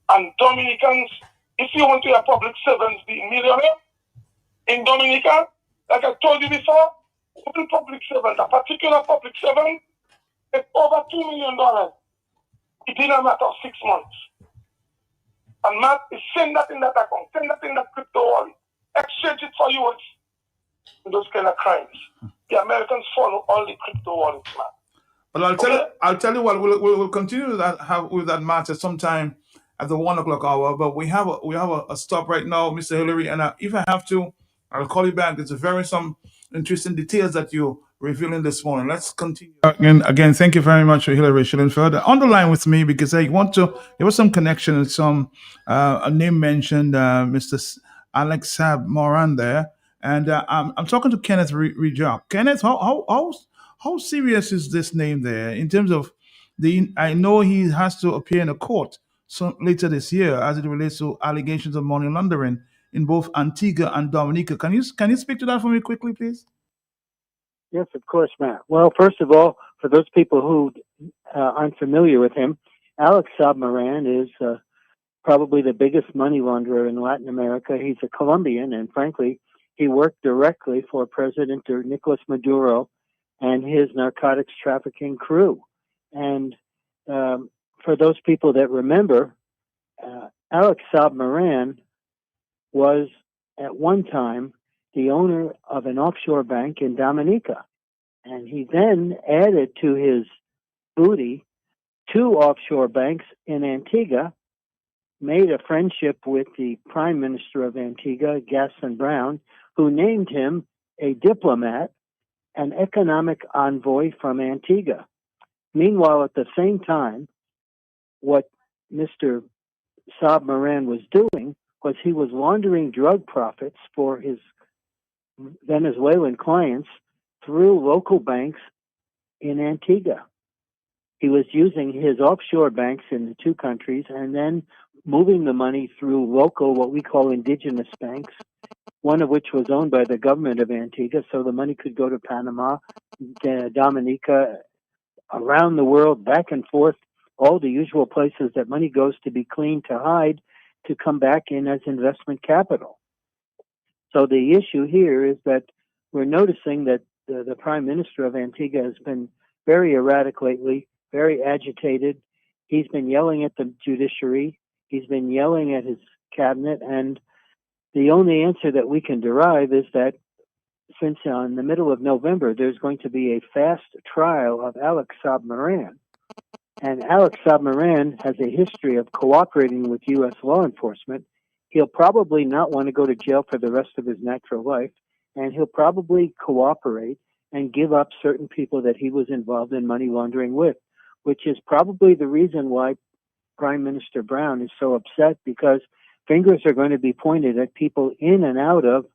And Dominicans, if you want to hear public servants being millionaire in Dominica, like I told you before, one public servant, a particular public servant, is over $2 million. Within a matter of 6 months. And Matt is send that in that account, send that in that crypto wallet, exchange it for you. Those kind of crimes. The Americans follow all the crypto wallets, man.
But I'll tell you what, we'll continue with that matter sometime at the 1 o'clock hour. But we have a stop right now, Mr. Hillary, and if I have to, I'll call you back. There's some interesting details that you revealing this morning. Let's continue. Again, thank you very much, Hillary Schillenfeld. On the line with me because there was some connection and some a name mentioned, Mr. Alex Saab Moran there, and I'm talking to Kenneth Rejak. Kenneth, how serious is this name there in terms of I know he has to appear in a court later this year as it relates to allegations of money laundering in both Antigua and Dominica. Can you speak to that for me quickly, please?
Yes, of course, Matt. Well, first of all, for those people who aren't familiar with him, Alex Saab Moran is probably the biggest money launderer in Latin America. He's a Colombian, and frankly, he worked directly for President Nicolas Maduro and his narcotics trafficking crew. And for those people that remember, Alex Saab Moran was at one time the owner of an offshore bank in Dominica. And he then added to his booty 2 offshore banks in Antigua, made a friendship with the Prime Minister of Antigua, Gaston Brown, who named him a diplomat, an economic envoy from Antigua. Meanwhile, at the same time, what Mr. Saab Moran was doing was he was laundering drug profits for his Venezuelan clients through local banks in Antigua. He was using his offshore banks in the 2 countries and then moving the money through local, what we call indigenous banks, one of which was owned by the government of Antigua, so the money could go to Panama, Dominica, around the world, back and forth, all the usual places that money goes to be cleaned, to hide, to come back in as investment capital. So the issue here is that we're noticing that the Prime Minister of Antigua has been very erratic lately, very agitated. He's been yelling at the judiciary. He's been yelling at his cabinet. And the only answer that we can derive is that since in the middle of November, there's going to be a fast trial of Alex Saab Moran. And Alex Saab Moran has a history of cooperating with U.S. law enforcement. He'll probably not want to go to jail for the rest of his natural life, and he'll probably cooperate and give up certain people that he was involved in money laundering with, which is probably the reason why Prime Minister Brown is so upset, because fingers are going to be pointed at people in and out of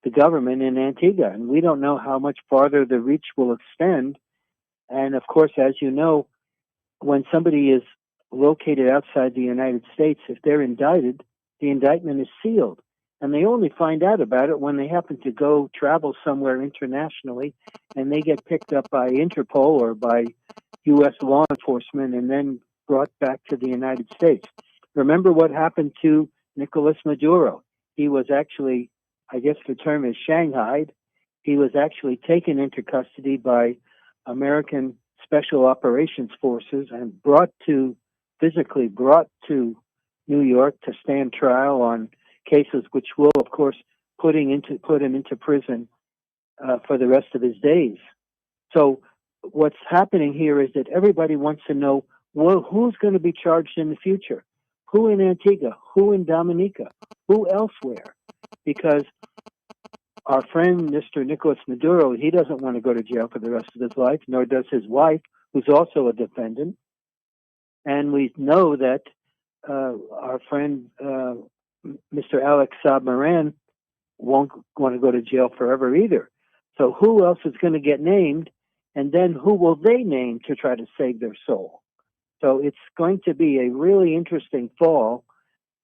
the government in Antigua, and we don't know how much farther the reach will extend. And of course, as you know, when somebody is located outside the United States, if they're indicted, the indictment is sealed. And they only find out about it when they happen to go travel somewhere internationally and they get picked up by Interpol or by U.S. law enforcement and then brought back to the United States. Remember what happened to Nicolas Maduro. He was actually, I guess the term is shanghaied. He was actually taken into custody by American Special Operations Forces and physically brought to New York to stand trial on cases which will, of course, put him into prison for the rest of his days. So what's happening here is that everybody wants to know, well, who's going to be charged in the future? Who in Antigua? Who in Dominica? Who elsewhere? Because our friend, Mr. Nicolas Maduro, he doesn't want to go to jail for the rest of his life, nor does his wife, who's also a defendant. And we know that our friend, Mr. Alex Saab Moran, won't want to go to jail forever either. So who else is going to get named? And then who will they name to try to save their soul? So it's going to be a really interesting fall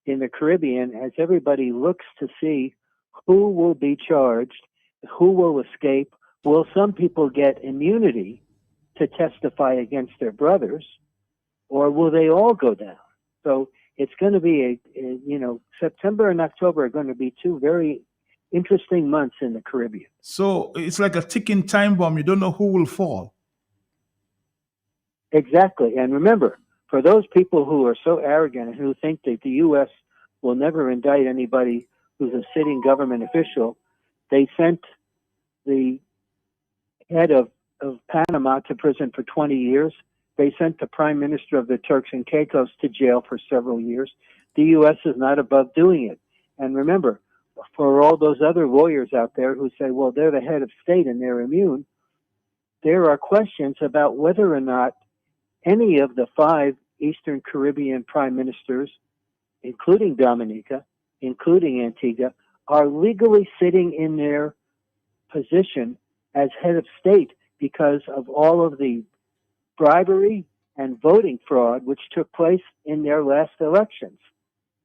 in the Caribbean as everybody looks to see who will be charged, who will escape. Will some people get immunity to testify against their brothers, or will they all go down? So it's going to be September and October are going to be two very interesting months in the Caribbean.
So it's like a ticking time bomb. You don't know who will fall.
Exactly. And remember, for those people who are so arrogant and who think that the U.S. will never indict anybody who's a sitting government official, they sent the head of Panama to prison for 20 years. They sent the prime minister of the Turks and Caicos to jail for several years. The U.S. is not above doing it. And remember, for all those other lawyers out there who say, well, they're the head of state and they're immune, there are questions about whether or not any of the 5 Eastern Caribbean prime ministers, including Dominica, including Antigua, are legally sitting in their position as head of state because of all of the bribery and voting fraud which took place in their last elections.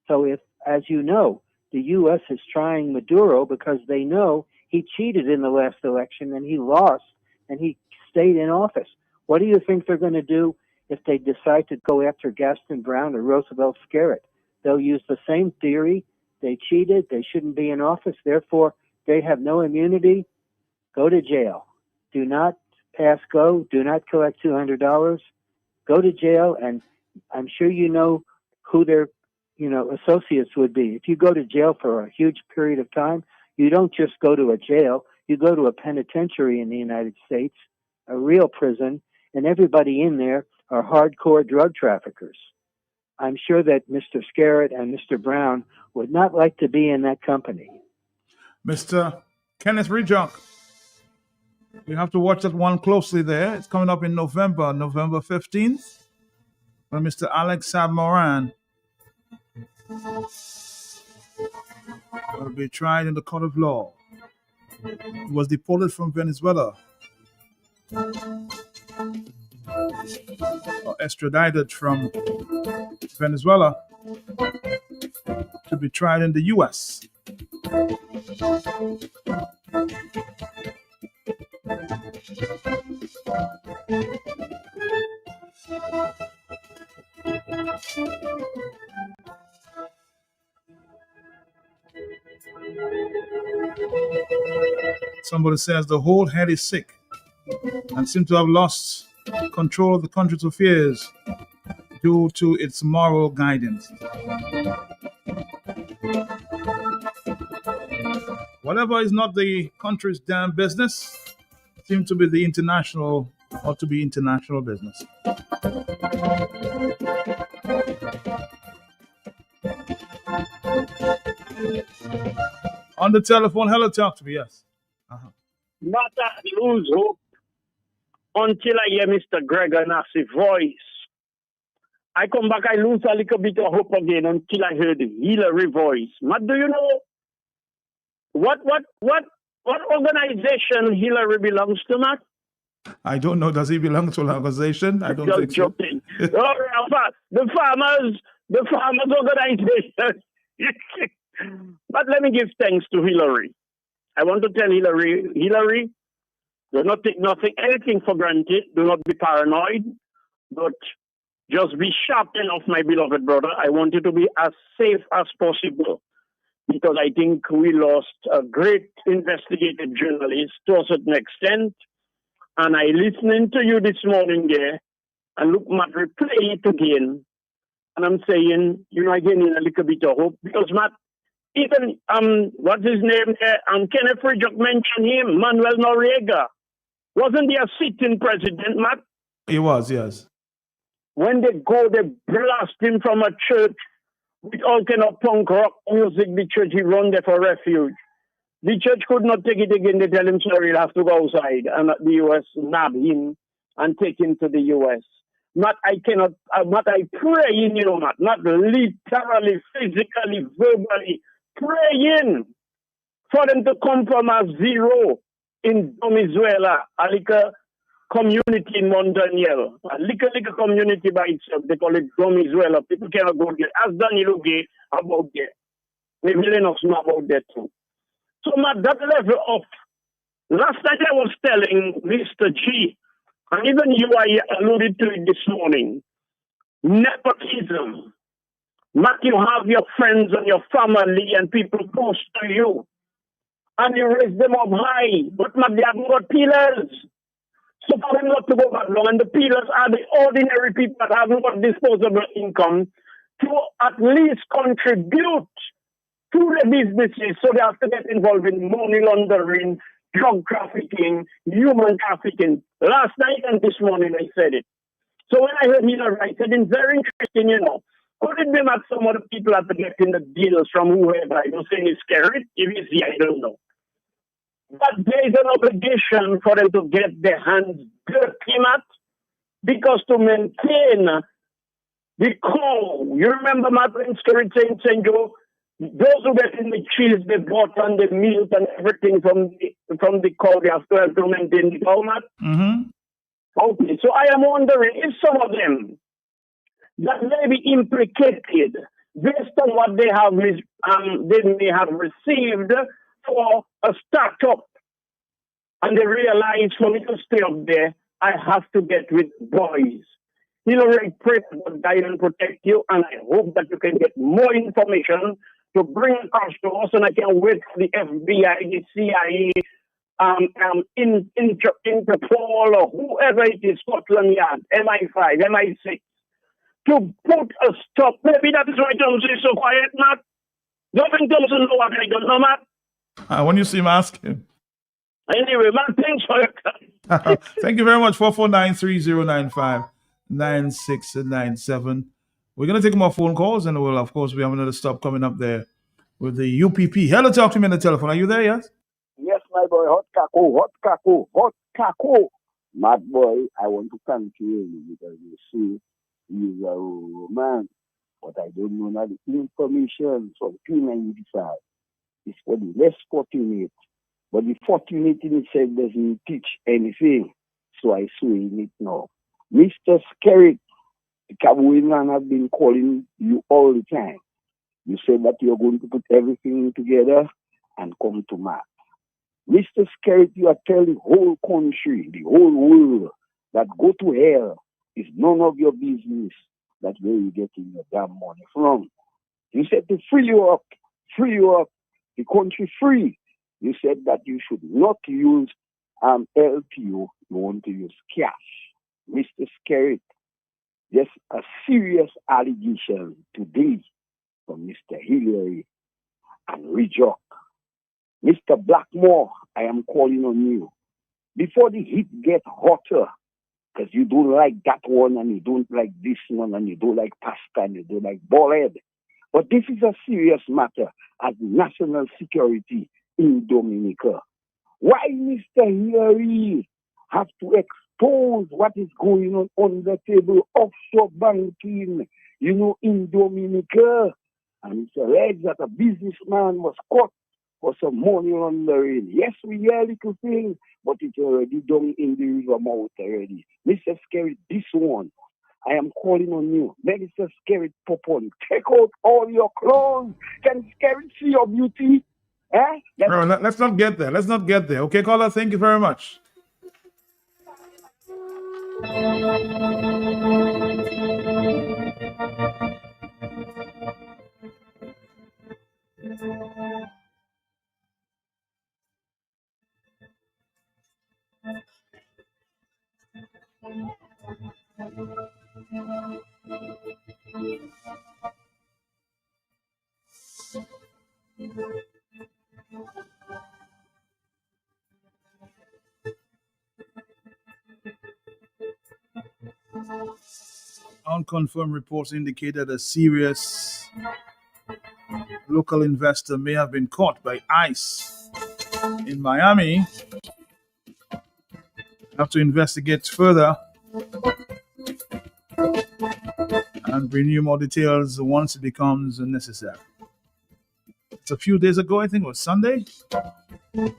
So if, as you know, the U.S. is trying Maduro because they know he cheated in the last election and he lost and he stayed in office. What do you think they're going to do if they decide to go after Gaston Brown or Roosevelt Skerritt? They'll use the same theory. They cheated. They shouldn't be in office. Therefore, they have no immunity. Go to jail. Do not pass go. Do not collect $200. Go to jail, and I'm sure you know who their associates would be. If you go to jail for a huge period of time, you don't just go to a jail. You go to a penitentiary in the United States, a real prison, and everybody in there are hardcore drug traffickers. I'm sure that Mr. Skerritt and Mr. Brown would not like to be in that company. Mr.
Kenneth Rijok, you have to watch that one closely there. It's coming up in November 15th, when Mr. Alex Saab Moran will be tried in the court of law. He was deported from Venezuela, or extradited from Venezuela to be tried in the U.S. Somebody says the whole head is sick and seems to have lost control of the country's affairs due to its moral guidance. Whatever is not the country's damn business seems to be the international business. On the telephone, hello, talk to me, yes.
Not that lose hope until I hear Mr. Gregor Nassif's voice. I come back, I lose a little bit of hope again until I heard Hillary voice. Matt, do you know what organization Hillary belongs to, Matt?
I don't know. Does he belong to an organization? I don't think so.
The farmers organization. But let me give thanks to Hillary. I want to tell Hillary, do not take anything for granted. Do not be paranoid, but just be sharp enough, my beloved brother. I want you to be as safe as possible, because I think we lost a great investigative journalist to a certain extent. And I listening to you this morning there, and look, Matt, replay it again. And I'm saying, again, in a little bit of hope, because Matt, even, what's his name there? Kenneth Fridjock mentioned him, Manuel Noriega. Wasn't he a sitting president, Matt?
He was, yes.
When they go, they blast him from a church with all kind of punk rock music, the church he run there for refuge. The church could not take it again. They tell him, sorry, he'll have to go outside. And the U.S. nab him and take him to the U.S. Matt, I cannot, Matt, I pray in, Matt, not literally, physically, verbally, praying for them to come from a zero in Venezuela, a little community in Montaniel, a little community by itself. They call it Venezuela. People cannot go there. Ask Danilo Gay about there. Maybe Lennox know about that too. So, Matt, that level of, last night I was telling Mr. G, and even you, I alluded to it this morning, nepotism. Matt, you have your friends and your family and people close to you, and you raise them up high, but Matt, they haven't got pillars. So for them not to go back long, and the pillars are the ordinary people that haven't got disposable income to at least contribute to the businesses, so they have to get involved in money laundering, drug trafficking, human trafficking. Last night and this morning I said it. So when I heard Hillary, I said it's very interesting, Could it be that some of the people have to get in the deals from whoever? I don't say it's scary. If it's the, I don't know. But there is an obligation for them to get their hands dirty, Matt, because to maintain the core, you remember Martin Skerrit saying, St. Joe, those who get in the cheese, the butter and the milk and everything from the cow, they have to maintain the cow, Matt.
Mm-hmm.
Okay, so I am wondering if some of them that may be implicated based on what they have they may have received for a startup, and they realize for me to stay up there, I have to get with boys. I pray that God guide and protect you, and I hope that you can get more information to bring across to us, and I can wait for the FBI, the CIA, Interpol, or whoever it is, Scotland Yard, MI5, MI6, to put a stop. Maybe that is why Tom is so quiet, Matt. Nothing doesn't know what I don't know, Matt.
When you see him, ask him.
Anyway, Matt, thanks for your time.
Thank you very much. 449-3095-9697. We're going to take more phone calls, and we'll, of course, we have another stop coming up there with the UPP. Hello, talk to me on the telephone. Are you there, yes?
Yes, my boy. Hot Kako. Mad boy, I want to thank you because you see, he's a man, but I don't know now the information from P95 is for the less fortunate. But the fortunate in itself doesn't teach anything. So I saw in it now. Mr. Skerrit, the Cabuinan have been calling you all the time. You said that you're going to put everything together and come to Matt. Mr. Skerrit, you are telling the whole country, the whole world, that go to hell is none of your business. That's where you're getting your damn money from. You said to free you up, the country free. You said that you should not use LPO, you want to use cash. Mr. Skerrit, there's a serious allegation today from Mr. Hillary and Ridjock. Mr. Blackmore, I am calling on you. Before the heat gets hotter, because you don't like that one and you don't like this one and you don't like pasta and you don't like boiled. But this is a serious matter as national security in Dominica. Why Mr. Hillary have to expose what is going on the table, offshore banking, in Dominica? And it's alleged that a businessman was caught for some money laundering. Yes, we hear a little thing, but it's already done in the river mouth already. Mr. Skerrit, this one, I am calling on you. Minister Skerrit Popon, take out all your clothes. Can Skerrit see your beauty? Eh?
Bro, let's not get there. Let's not get there. Okay, caller, thank you very much. Unconfirmed reports indicate that a serious local investor may have been caught by ICE in Miami. Have to investigate further and bring you more details once it becomes necessary. It's a few days ago, I think it was Sunday. It's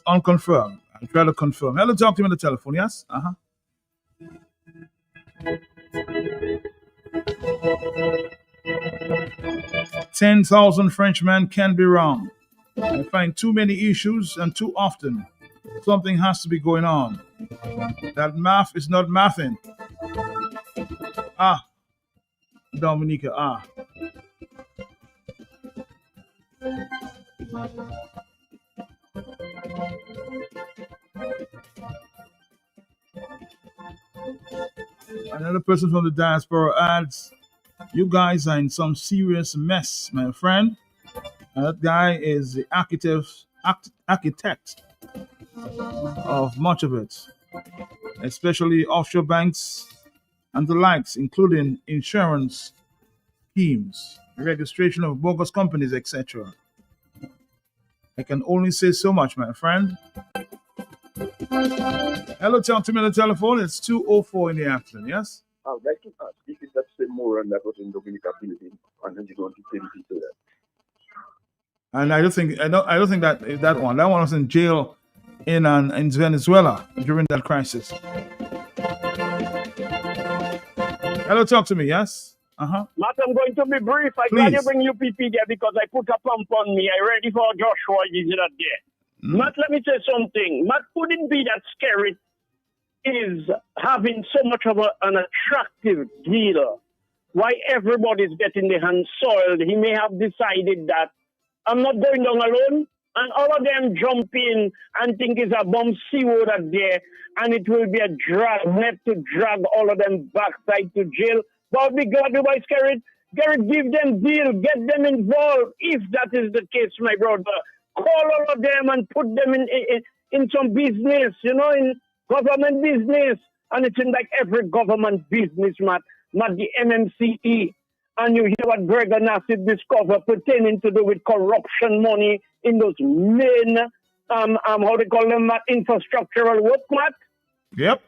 unconfirmed. I'll try to confirm. Hello, talk to me on the telephone, yes? 10,000 Frenchmen can be wrong. I find too many issues and too often. Something has to be going on. That math is not mathing. Dominica, Another person from the diaspora adds, you guys are in some serious mess, my friend. That guy is the architect of much of it, especially offshore banks and the likes, including insurance schemes, registration of bogus companies, etc. I can only say so much, my friend. Hello, talk to me on the telephone. It's 2:04 in the afternoon, yes?
I would like to ask, this is that same moron that was in Dominica building, and then you don't say anything to that.
And I don't think that one was in jail in Venezuela during that crisis. Hello, talk to me, yes?
Matt, I'm going to be brief. I'm
Please.
glad you bring UPP there because I put a pump on me. I ready for Joshua. Is not there. Matt, let me say something. Matt, could it be that Skerrit is having so much of an attractive deal? Why everybody's getting their hands soiled? He may have decided that I'm not going down alone, and all of them jump in and think it's a bomb seawater that there, and it will be a drag net to drag all of them backside to jail. But I'll be glad by Skerrit. Skerrit, give them deal, get them involved. If that is the case, my brother, call all of them and put them in some business, in government business. And it's in like every government business, Matt, not the MMCE. And you hear what Gregor Nassib discovered pertaining to do with corruption money in those main, how they call them, Matt, infrastructural work, Matt.
Yep.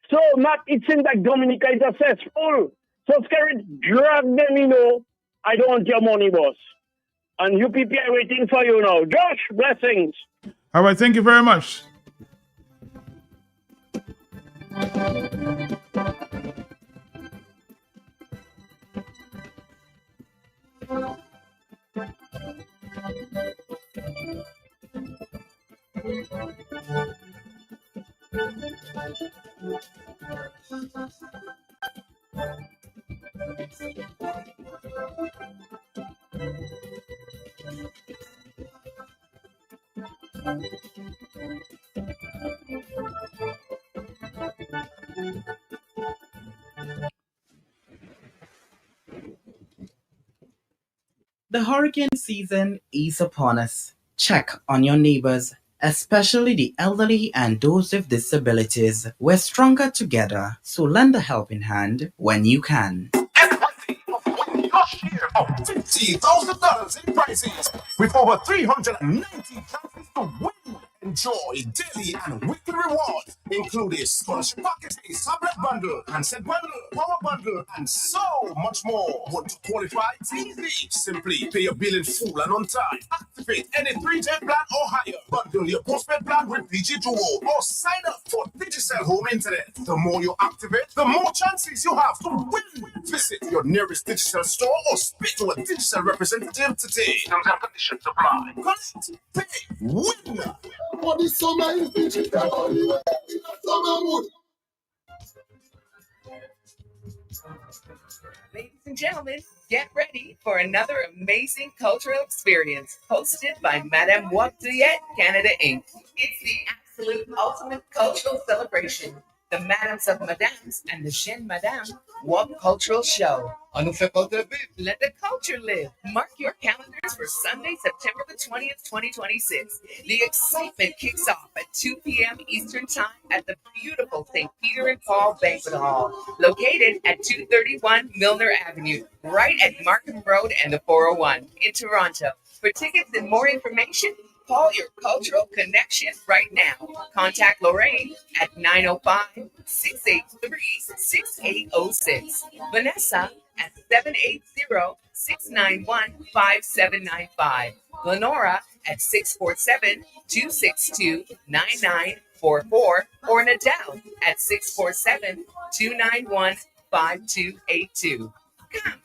So, Matt, it seems like Dominica is successful. So, Skerrit, drag them, I don't want your money, boss. And UPP are waiting for you now. Josh, blessings.
All right, thank you very much.
The hurricane season is upon us. Check on your neighbors, especially the elderly and those with disabilities. We're stronger together, so lend a helping hand when you can.
Your share of $50,000 in prizes with over 390 chances to win. Enjoy daily and weekly rewards, including scholarship packages, tablet bundle, handset bundle, power bundle, and so much more. Want to qualify? Easy. Simply pay your bill in full and on time. Activate any 3G plan or higher. Bundle your postpaid plan with DigiDuo or sign up for Digicel Home Internet. The more you activate, the more chances you have to win. Visit your nearest Digicel store or speak to a Digicel representative today. Terms and conditions apply. Connect, pay, win.
For the summer is digital only way. In the summer mood.
Ladies and gentlemen, get ready for another amazing cultural experience hosted by Madame Wapduyet Canada Inc. It's the absolute ultimate cultural celebration. The Madams of Madames and the Jeune Madame Wap Cultural Show. Let the culture live. Mark your calendars for Sunday, September the 20th, 2026. The excitement kicks off at 2 p.m. Eastern Time at the beautiful St. Peter and Paul Banquet Hall, located at 231 Milner Avenue, right at Markham Road and the 401 in Toronto. For tickets and more information, call your cultural connection right now. Contact Lorraine at 905-683-6806. Vanessa at 780-691-5795. Lenora at 647-262-9944. Or Nadell at 647-291-5282. Come,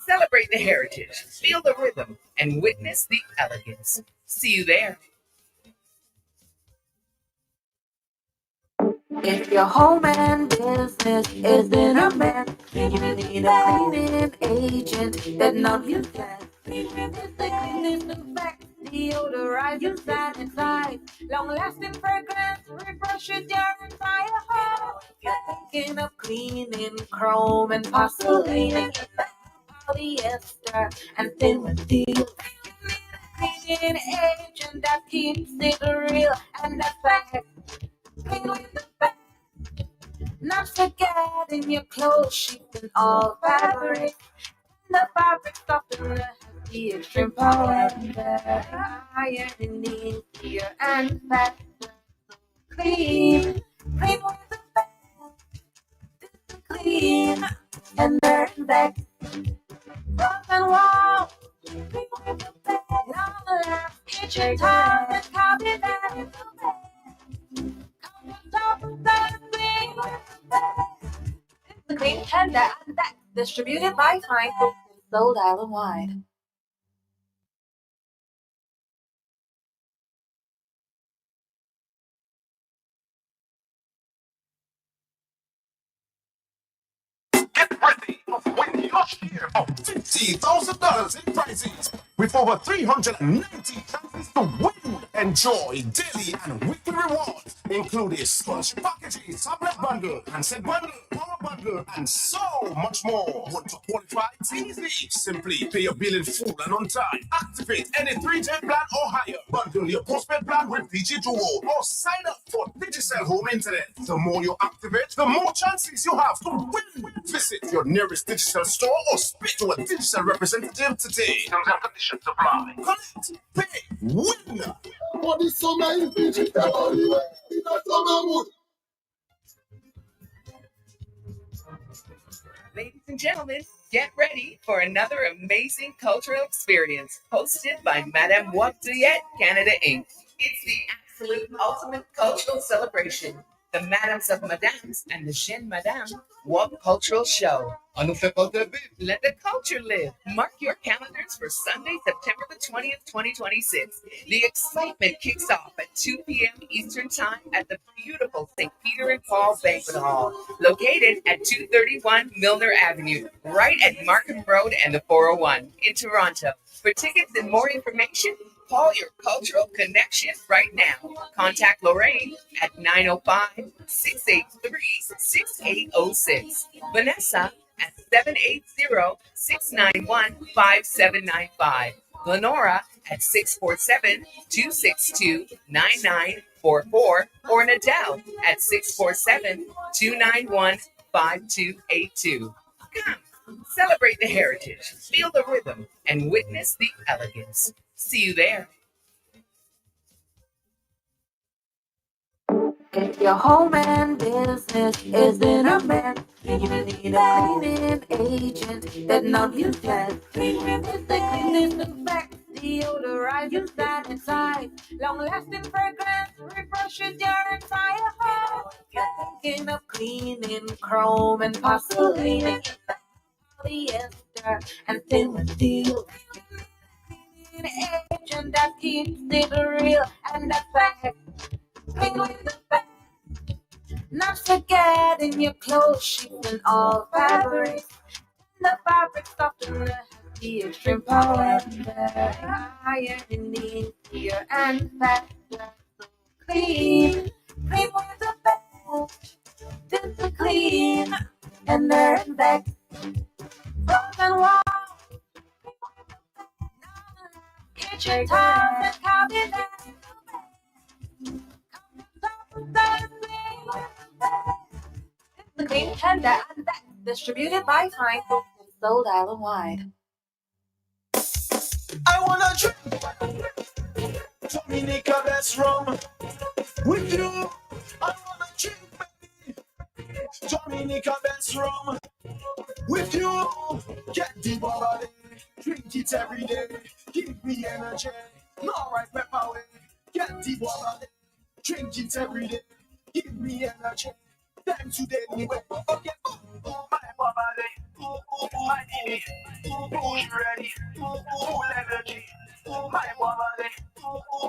celebrate the heritage, feel the rhythm, and witness the elegance. See you there.
If your home and business is in a mess, you need a cleaning agent that knows you can. Disinfect, deodorize, and sanitize. Long-lasting fragrance refreshes your entire home. You're thinking of cleaning chrome and porcelain, polyester and thin steel. Cleaning agent that keeps it real and effective. Clean with the best. Not forgetting your clothes sheets and all fabric. The fabric softener has the extreme power. Ironing easier and faster. Clean, clean with the best. Clean and then back. Rock and roll. Clean with the best. Long last kitchen towels and cabinets. The Clean Tender and that distributed by Fine Foods and sold island-wide.
Get ready to win your share of $50,000 in prizes with over 390 chances to win. Enjoy daily and weekly rewards, including scholarship packages, tablet bundle, handset bundle, power bundle, and so much more. Want to qualify? Easy. Simply pay your bill in full and on time. Activate any 3G plan or higher. Bundle your postpaid plan with DigiDuo or sign up for Digicel Home Internet. The more you activate, the more chances you have to win. Visit your nearest Digicel store or speak to a Digicel representative today. Terms and conditions apply. Connect, pay, win.
For the summer is digital only way. In the summer mood.
Ladies and gentlemen, get ready for another amazing cultural experience hosted by Madame Wapduyet Canada Inc. It's the absolute ultimate cultural celebration. The Madams of Madames and the Jeune Madame Wap Cultural Show. Let the culture live. Mark your calendars for Sunday, September the 20th, 2026. The excitement kicks off at 2 p.m. Eastern Time at the beautiful St. Peter and Paul Banquet Hall, located at 231 Milner Avenue, right at Markham Road and the 401 in Toronto. For tickets and more information, call your cultural connection right now. Contact Lorraine at 905-683-6806. Vanessa at 780-691-5795. Lenora at 647-262-9944. Or Nadell at 647-291-5282. Come, celebrate the heritage, feel the rhythm, and witness the elegance. See you there.
If your home and business is in a mess, you need need a cleaning agent that not you can clean with the cleanest effect. Deodorize you stand inside. Long-lasting fragrance refreshes your entire home. You're thinking of cleaning chrome and porcelain, polyester and stainless steel. Agent that keeps it real and that fact. Clean with the fact. Not forgetting your clothes, sheets and all fabrics. The fabric softener has the extreme power. Ironing easier and faster. So clean, clean with the best. This is clean and there and back. Frozen wall. Kitchen tiles and cabinets. The clean tender and that distributed by Fine Folks and sold island-wide.
I wanna drink Dominica best rum with you. I wanna drink, baby, Dominica best rum with you. Get the body, drink it every day. Give me energy, alright pepper way. Get the body, drink it every day. Give me energy. Time today anyway. Okay, my body, my baby, who's ready, full energy. My body,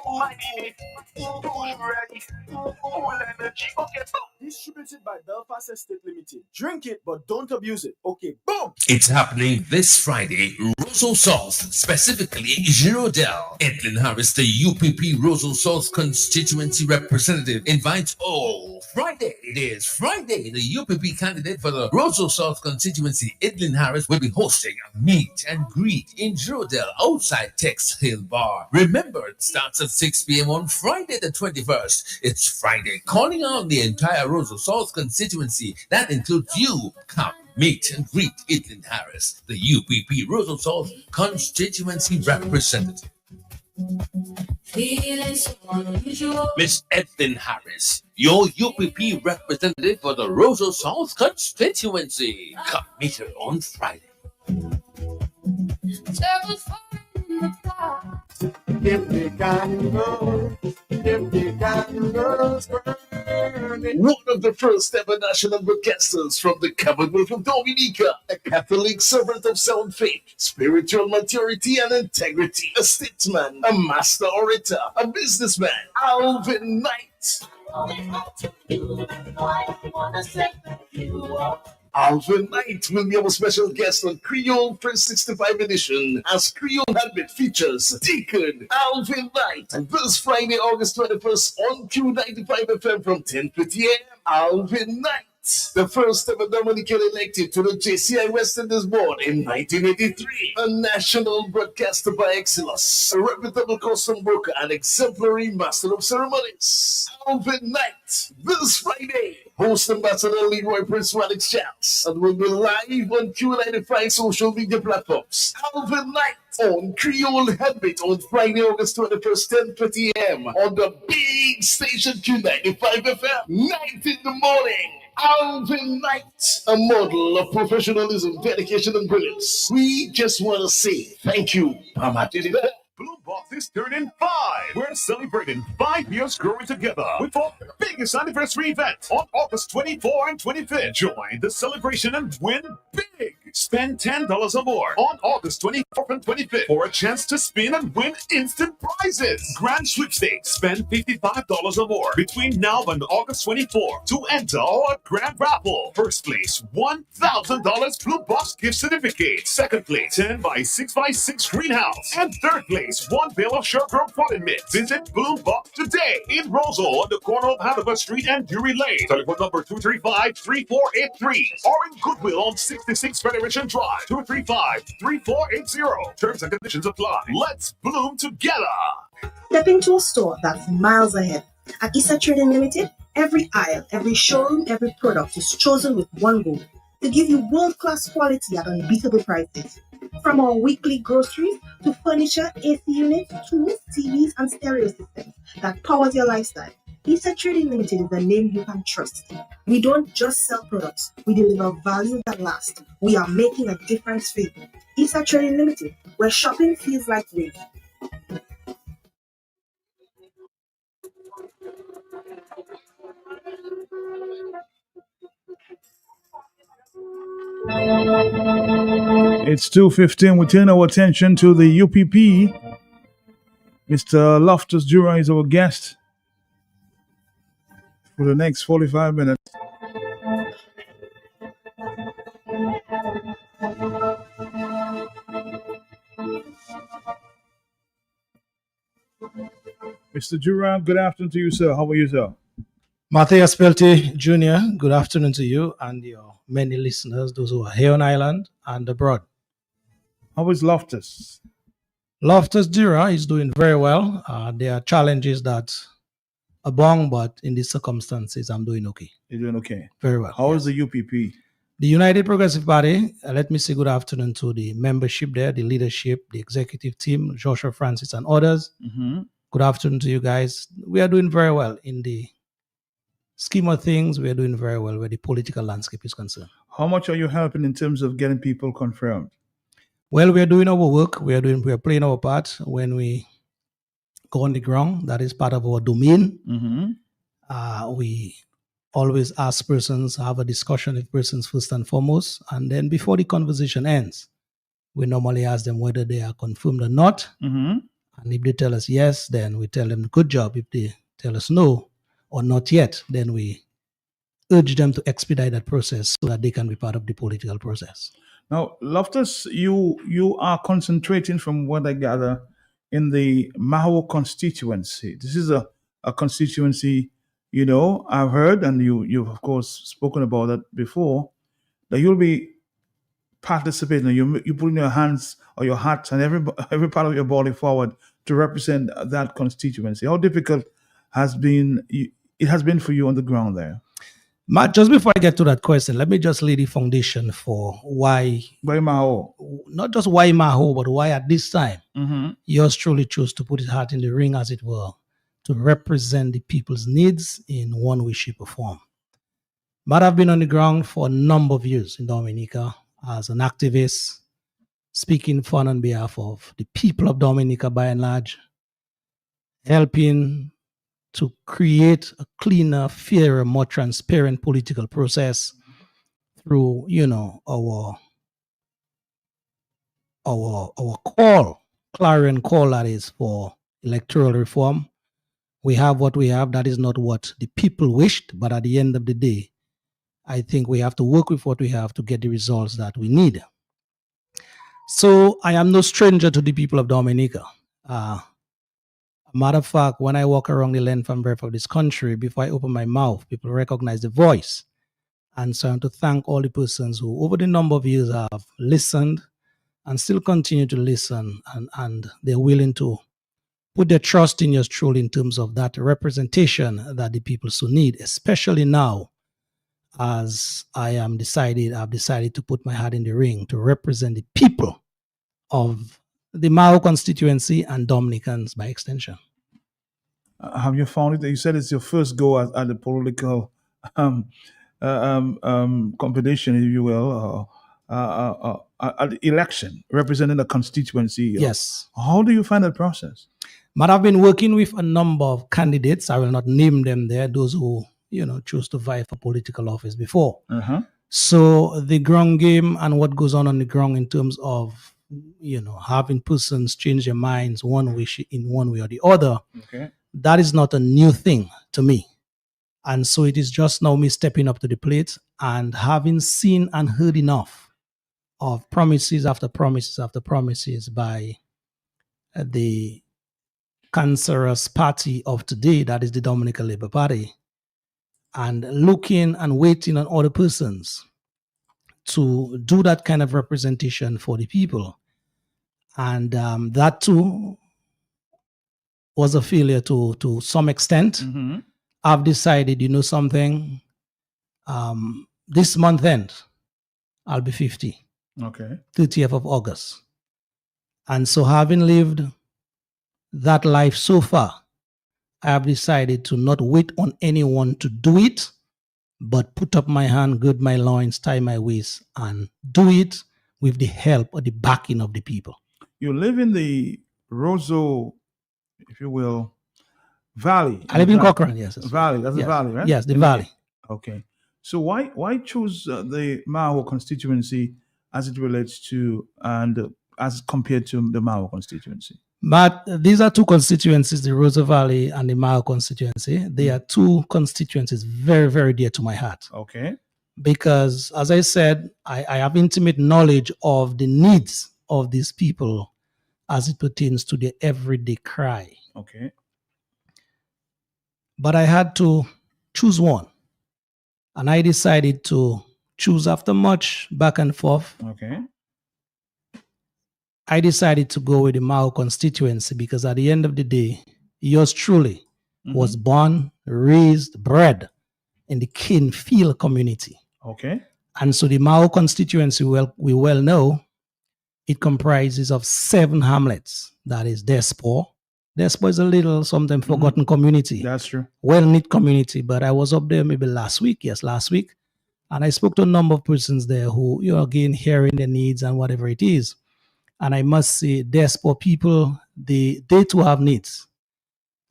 my baby, who's ready, full energy. Okay, boom. Distributed by Belfast Estate Limited. Drink it, but don't abuse it. Okay, boom.
It's happening this Friday. Roseau South, specifically Girodel. Edlin Harris, the UPP Roseau South constituency representative, invites all. Friday it is. Friday, the UPP candidate for the Roseau South constituency, Edlin Harris, will be hosting a meet and greet in Girodel outside Tex Hill Bar. Remember, it starts at 6 p.m. on Friday the 21st. It's Friday, calling on the entire Roseau South constituency. That includes you. Come. Meet and greet Edlin Harris, the UPP Roseau South constituency representative. Miss Edlin Harris, your UPP representative for the Roseau South constituency. Come meet her on Friday.
If the candles burning. One of the first ever national broadcasters from the Commonwealth of Dominica, a Catholic servant of sound faith, spiritual maturity and integrity, a statesman, a master orator, a businessman, Alvin Knight. Alvin Knight will be our special guest on Creole Press 65 edition as Creole Habit features Deacon Alvin Knight this Friday, August 21st on Q95 FM from 10:50 a.m. Alvin Knight, the first ever Dominican elected to the JCI West Indies Board in 1983, a national broadcaster by excellence, a reputable custom broker and exemplary master of ceremonies. Alvin Knight, this Friday, host Ambassador Leroy Prince Alex Charles, and will be live on Q95 social media platforms. Alvin Knight on Creole Habit on Friday, August 21st, 10:20 a.m. on the big station Q95 FM, 9 in the morning. Alvin Knight, a model of professionalism, dedication, and brilliance. We just want to say thank you, Mama.
Blue Box is turning 5. We're celebrating 5 years growing together with our biggest anniversary event on August 24 and 25th. Join the celebration and win big. Spend $10 or more on August 24th and 25th for a chance to spin and win instant prizes. Grand sweepstakes. Spend $55 or more between now and August 24th to enter our grand raffle. First place, $1,000 Blue Box gift certificate. Second place, 10 by 6 by 6 greenhouse. And third place, 1 bale of sugar-grown potted mix. Visit Blue Box today in Roseau on the corner of Hanover Street and Drury Lane. Telephone number 235-3483 or in Goodwill on 66 Federation Drive, 235-3480. Terms and conditions apply. Let's bloom together.
Step into a store that's miles ahead. At Issa Trading Limited, every aisle, every showroom, every product is chosen with one goal: to give you world-class quality at unbeatable prices. From our weekly groceries to furniture, AC units, tools, TVs, and stereo systems that powers your lifestyle, ESA Trading Limited is a name you can trust. We don't just sell products, we deliver value that lasts. We are making a difference for you. ESA Trading Limited, where shopping feels like winning.
It's 2:15. We turn our attention to the UPP. Mr. Loftus Jura is our guest for the next 45 minutes. Mr. Jura, good afternoon to you, sir. How are you, sir?
Matthias Pelty Jr., good afternoon to you and your many listeners, those who are here on island and abroad.
How is Loftus?
Loftus Jura is doing very well. There are challenges that abound, but in these circumstances, I'm doing okay.
You're doing okay.
Very well.
How is the UPP?
The United Progressive Party, let me say good afternoon to the membership there, the leadership, the executive team, Joshua Francis and others.
Mm-hmm.
Good afternoon to you guys. We are doing very well in the scheme of things. We are doing very well where the political landscape is concerned.
How much are you helping in terms of getting people confirmed?
Well, we are doing our work. We are playing our part when we go on the ground. That is part of our domain.
Mm-hmm.
We always ask persons, have a discussion with persons first and foremost, and then before the conversation ends, we normally ask them whether they are confirmed or not.
Mm-hmm.
And if they tell us yes, then we tell them good job. If they tell us no or not yet, then we urge them to expedite that process so that they can be part of the political process.
Now, Loftus, you are concentrating, from what I gather, in the Maho constituency. This is a constituency, you know, I've heard, and you've of course spoken about that before, that you'll be participating, you putting your hands or your hat and every part of your body forward to represent that constituency. How difficult it has been for you on the ground there?
Matt, just before I get to that question, let me just lay the foundation for why
Maho.
Not just why Maho, but why at this time
Mm-hmm.
yours truly chose to put his heart in the ring, as it were, to represent the people's needs in one way, shape, or form. But I've been on the ground for a number of years in Dominica as an activist, speaking for and on behalf of the people of Dominica by and large, helping to create a cleaner, fairer, more transparent political process through, our clarion call, that is for electoral reform. We have what we have. That is not what the people wished, but at the end of the day, I think we have to work with what we have to get the results that we need. So I am no stranger to the people of Dominica. Matter of fact, when I walk around the length and breadth of this country, before I open my mouth, people recognize the voice. And so I want to thank all the persons who, over the number of years, have listened and still continue to listen, and they're willing to put their trust in yours truly in terms of that representation that the people so need, especially now, as I've decided to put my hat in the ring to represent the people of the Maho constituency and Dominicans by extension.
Have you found it that you said it's your first go at the political competition, if you will, at the election, representing a constituency?
Yes.
How do you find that process?
But I've been working with a number of candidates. I will not name them there, those who, chose to vie for political office before.
Uh-huh.
So the ground game and what goes on the ground in terms of, having persons change their minds in one way or the other,
Okay.
that is not a new thing to me. And so it is just now me stepping up to the plate and having seen and heard enough of promises after promises after promises by the cancerous party of today, that is the Dominica Labour Party, and looking and waiting on other persons to do that kind of representation for the people. And that too was a failure to some extent.
Mm-hmm.
I've decided, something, this month end, I'll be 50.
Okay.
30th of August. And so having lived that life so far, I have decided to not wait on anyone to do it, but put up my hand, gird my loins, tie my waist, and do it with the help or the backing of the people.
You live in the Roseau, if you will, Valley.
I live in Cochrane, yes.
Valley, that's
yes.
the valley, right?
Yes, the valley.
Okay. So why choose the Maho constituency as it relates to and as compared to the Maho constituency?
But these are two constituencies, the Roseau Valley and the Maho constituency. They are two constituencies very, very dear to my heart.
Okay.
Because, as I said, I have intimate knowledge of the needs of these people as it pertains to their everyday cry.
Okay.
But I had to choose one. And I decided to choose after much back and forth.
Okay.
I decided to go with the Mao constituency because at the end of the day, yours truly was born, raised, bred in the Kinfield community.
Okay.
And so the Mao constituency, we well know, it comprises of 7 hamlets. That is Despo. Despo is a little, sometimes forgotten community.
That's true.
Well-knit community. But I was up there maybe last week. And I spoke to a number of persons there who, again, hearing their needs and whatever it is. And I must say, Despo people, they too have needs.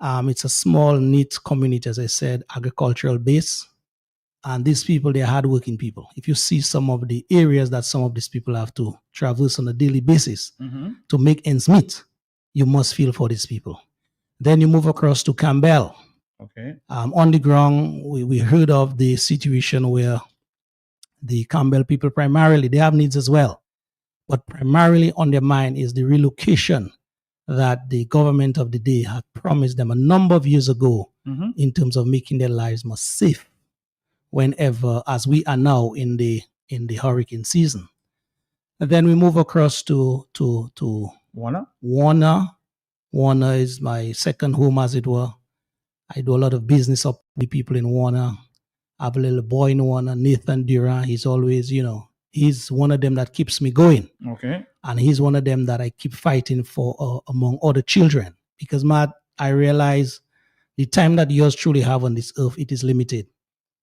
It's a small, neat community, as I said, agricultural base. And these people, they're hardworking people. If you see some of the areas that some of these people have to traverse on a daily basis to make ends meet, you must feel for these people. Then you move across to Campbell.
Okay.
On the ground, we heard of the situation where the Campbell people primarily, they have needs as well. But primarily on their mind is the relocation that the government of the day had promised them a number of years ago in terms of making their lives more safe whenever, as we are now in the hurricane season. And then we move across to
Warner.
Warner is my second home, as it were. I do a lot of business up with people in Warner. I have a little boy in Warner, Nathan Durant. He's always, he's one of them that keeps me going.
Okay.
And he's one of them that I keep fighting for among other children. Because, Matt, I realize the time that yours truly have on this earth, it is limited.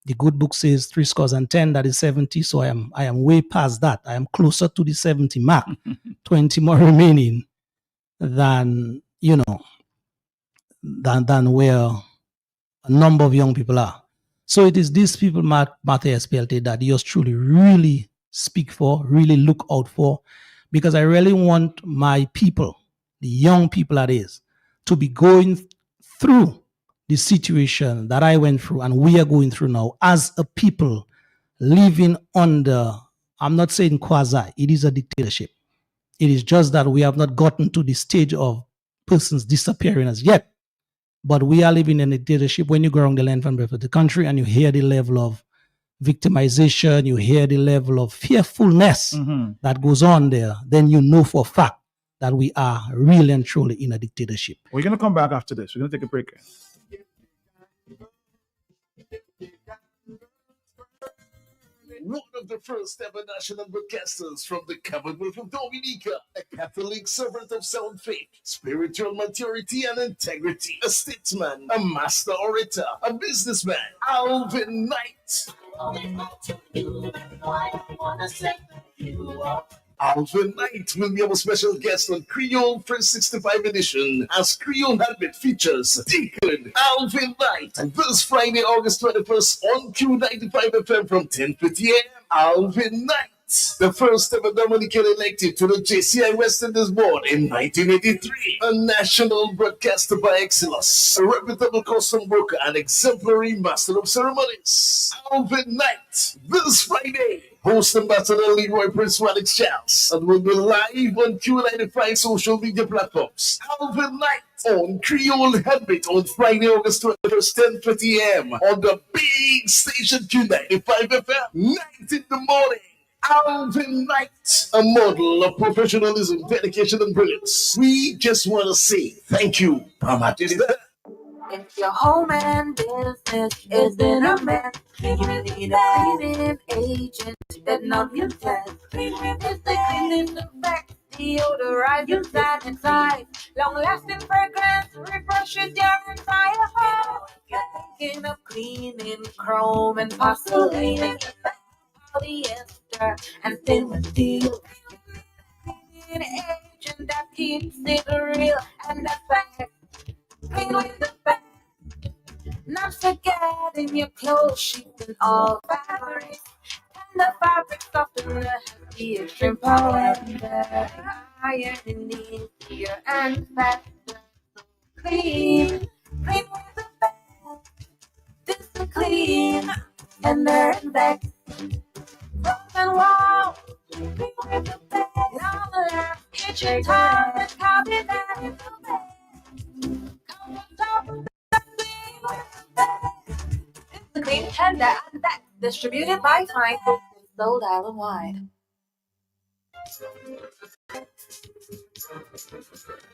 The good book says 70, that is 70. So I am way past that. I am closer to the 70 mark, 20 more remaining than where a number of young people are. So it is these people, Matthew SPLT, that yours truly really speak for, really look out for, because I really want my people, the young people that is, to be going through the situation that I went through and we are going through now as a people living under, I'm not saying quasi, it is a dictatorship. It is just that we have not gotten to the stage of persons disappearing as yet. But we are living in a dictatorship. When you go around the length and breadth of the country and you hear the level of victimization, you hear the level of fearfulness that goes on there, then you know for a fact that we are really and truly in a dictatorship.
We're going to come back after this. We're going to take a break.
One of the first ever national broadcasters from the Commonwealth of Dominica, a Catholic servant of sound faith, spiritual maturity and integrity, a statesman, a master orator, a businessman, Alvin Knight. Alvin Knight will be our special guest on Creole 365 edition as Creole Habit features Deacon Alvin Knight this Friday, August 21st on Q95 FM from 10:50 a.m. Alvin Knight, the first ever Dominican elected to the JCI West Indies Board in 1983, a national broadcaster by excellence, a reputable custom broker and exemplary master of ceremonies. Alvin Knight this Friday. Host Ambassador Leroy Prince Radix Charles, and will be live on Q95 social media platforms. Alvin Knight on Creole Habit on Friday, August 21st, 10:30 a.m. on the big station Q95 FM, 9 in the morning. Alvin Knight, a model of professionalism, dedication, and brilliance. We just want to say thank you, Mama.
If your home and business is in a mess, you need a cleaning agent that knows you test. If the cleaning affects Deodorize your satisfied. Long-lasting fragrance refreshes your entire home. You're thinking of cleaning chrome and porcelain, polyester and stainless steel. An agent that keeps it real and that's fact. Clean with the fact. Not forgetting your clothes, sheets and all fabrics. And the fabric softener has the extreme power. Ironing easier and faster. Clean, clean with the fact. This is clean and then back. Broken wall. Clean with the fact. Long last kitchen tile and cabinet. The clean tender and that distributed by Fine Foods and sold island-wide.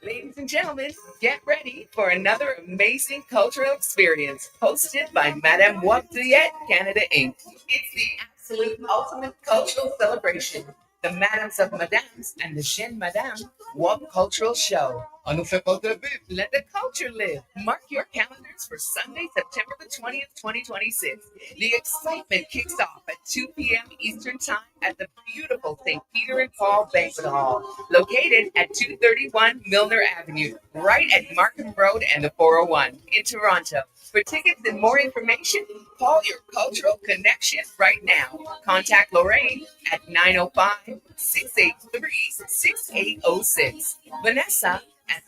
Ladies and gentlemen, get ready for another amazing cultural experience hosted by Madame Wapduyet Canada Inc. It's the absolute ultimate cultural celebration. The Madams of Madames and the Jeune Madame Wap Cultural Show. Let the culture live. Mark your calendars for Sunday, September the 20th, 2026. The excitement kicks off at 2 p.m. Eastern Time at the beautiful St. Peter and Paul Banquet Hall, located at 231 Milner Avenue, right at Markham Road and the 401 in Toronto. For tickets and more information, call your cultural connection right now. Contact Lorraine at 905-683-6806. Vanessa at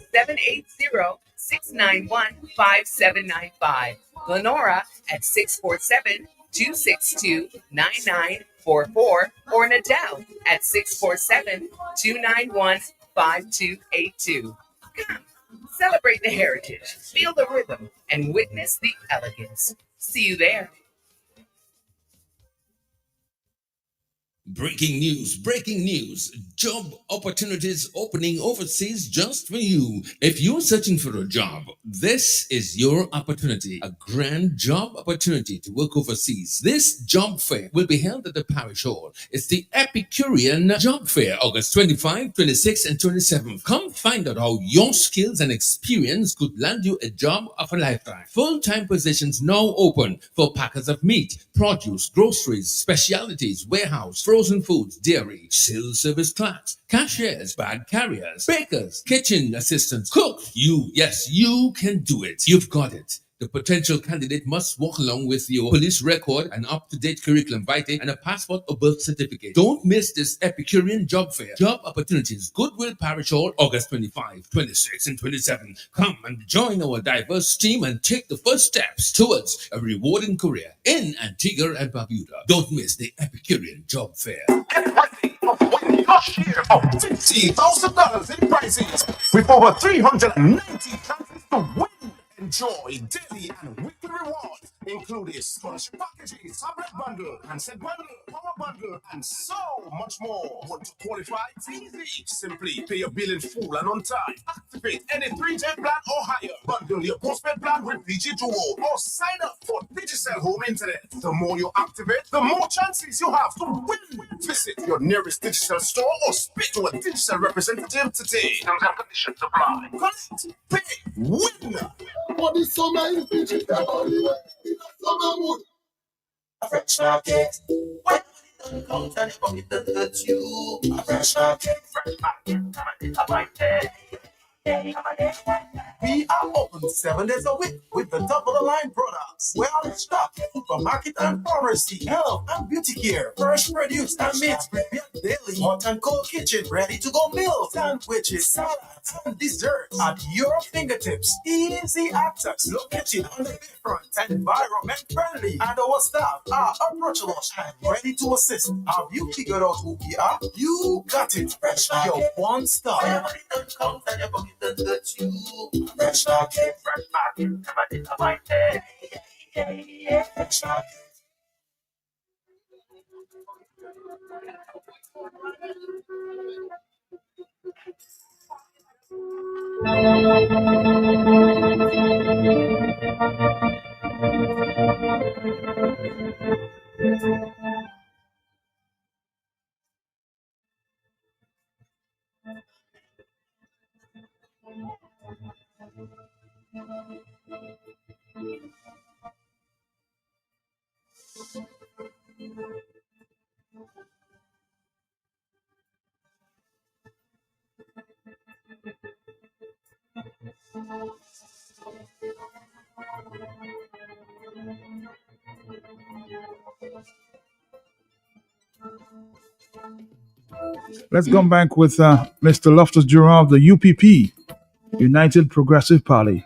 780-691-5795. Lenora at 647-262-9944 or Nadal at 647-291-5282. Come, celebrate the heritage, feel the rhythm, and witness the elegance. See you there.
Breaking news. Job opportunities opening overseas just for you. If you're searching for a job, this is your opportunity. A grand job opportunity to work overseas. This job fair will be held at the Parish Hall. It's the Epicurean Job Fair, August 25, 26, and 27. Come find out how your skills and experience could land you a job of a lifetime. Full-time positions now open for packers of meat, produce, groceries, specialties, warehouse, frozen foods, dairy, sales service clerks, cashiers, bag carriers, bakers, kitchen assistants, cooks. You can do it. You've got it. The potential candidate must walk along with your police record, an up-to-date curriculum vitae, and a passport or birth certificate. Don't miss this Epicurean Job Fair. Job opportunities, Goodwill Parish Hall, August 25, 26, and 27. Come and join our diverse team and take the first steps towards a rewarding career in Antigua and Barbuda. Don't miss the Epicurean Job Fair.
Get ready for winning your share of $50,000 in prizes with over 390 chances to win. Enjoy daily and weekly rewards, including scholarship packages, tablet bundle, handset bundle, power bundle, and so much more. Want to qualify? It's easy. Simply pay your bill in full and on time. Activate any 3G plan or higher. Bundle your postpaid plan with DigiDuo or sign up for Digicel Home Internet. The more you activate, the more chances you have to win. Visit your nearest Digicel store or speak to a Digicel representative today. Terms and conditions apply. Connect, pay, win.
What is summer is digital only way. It's summer mood.
A fresh market. When it comes and it comes to touch you. A fresh market.
We are open 7 days a week with the top of the line products. We are in stock, supermarket and pharmacy, health and beauty care, fresh produce and meats prepared daily, hot and cold kitchen, ready to go meals, sandwiches, salads, and desserts at your fingertips. Easy access, located on the bayfront, environment friendly, and our staff are approachable and ready to assist. Have you figured out who we are? You got it, fresh your one stop. Fresh market, fresh market, fresh market.
Let's go back with Mr. Loftus Jura of the UPP, United Progressive Party.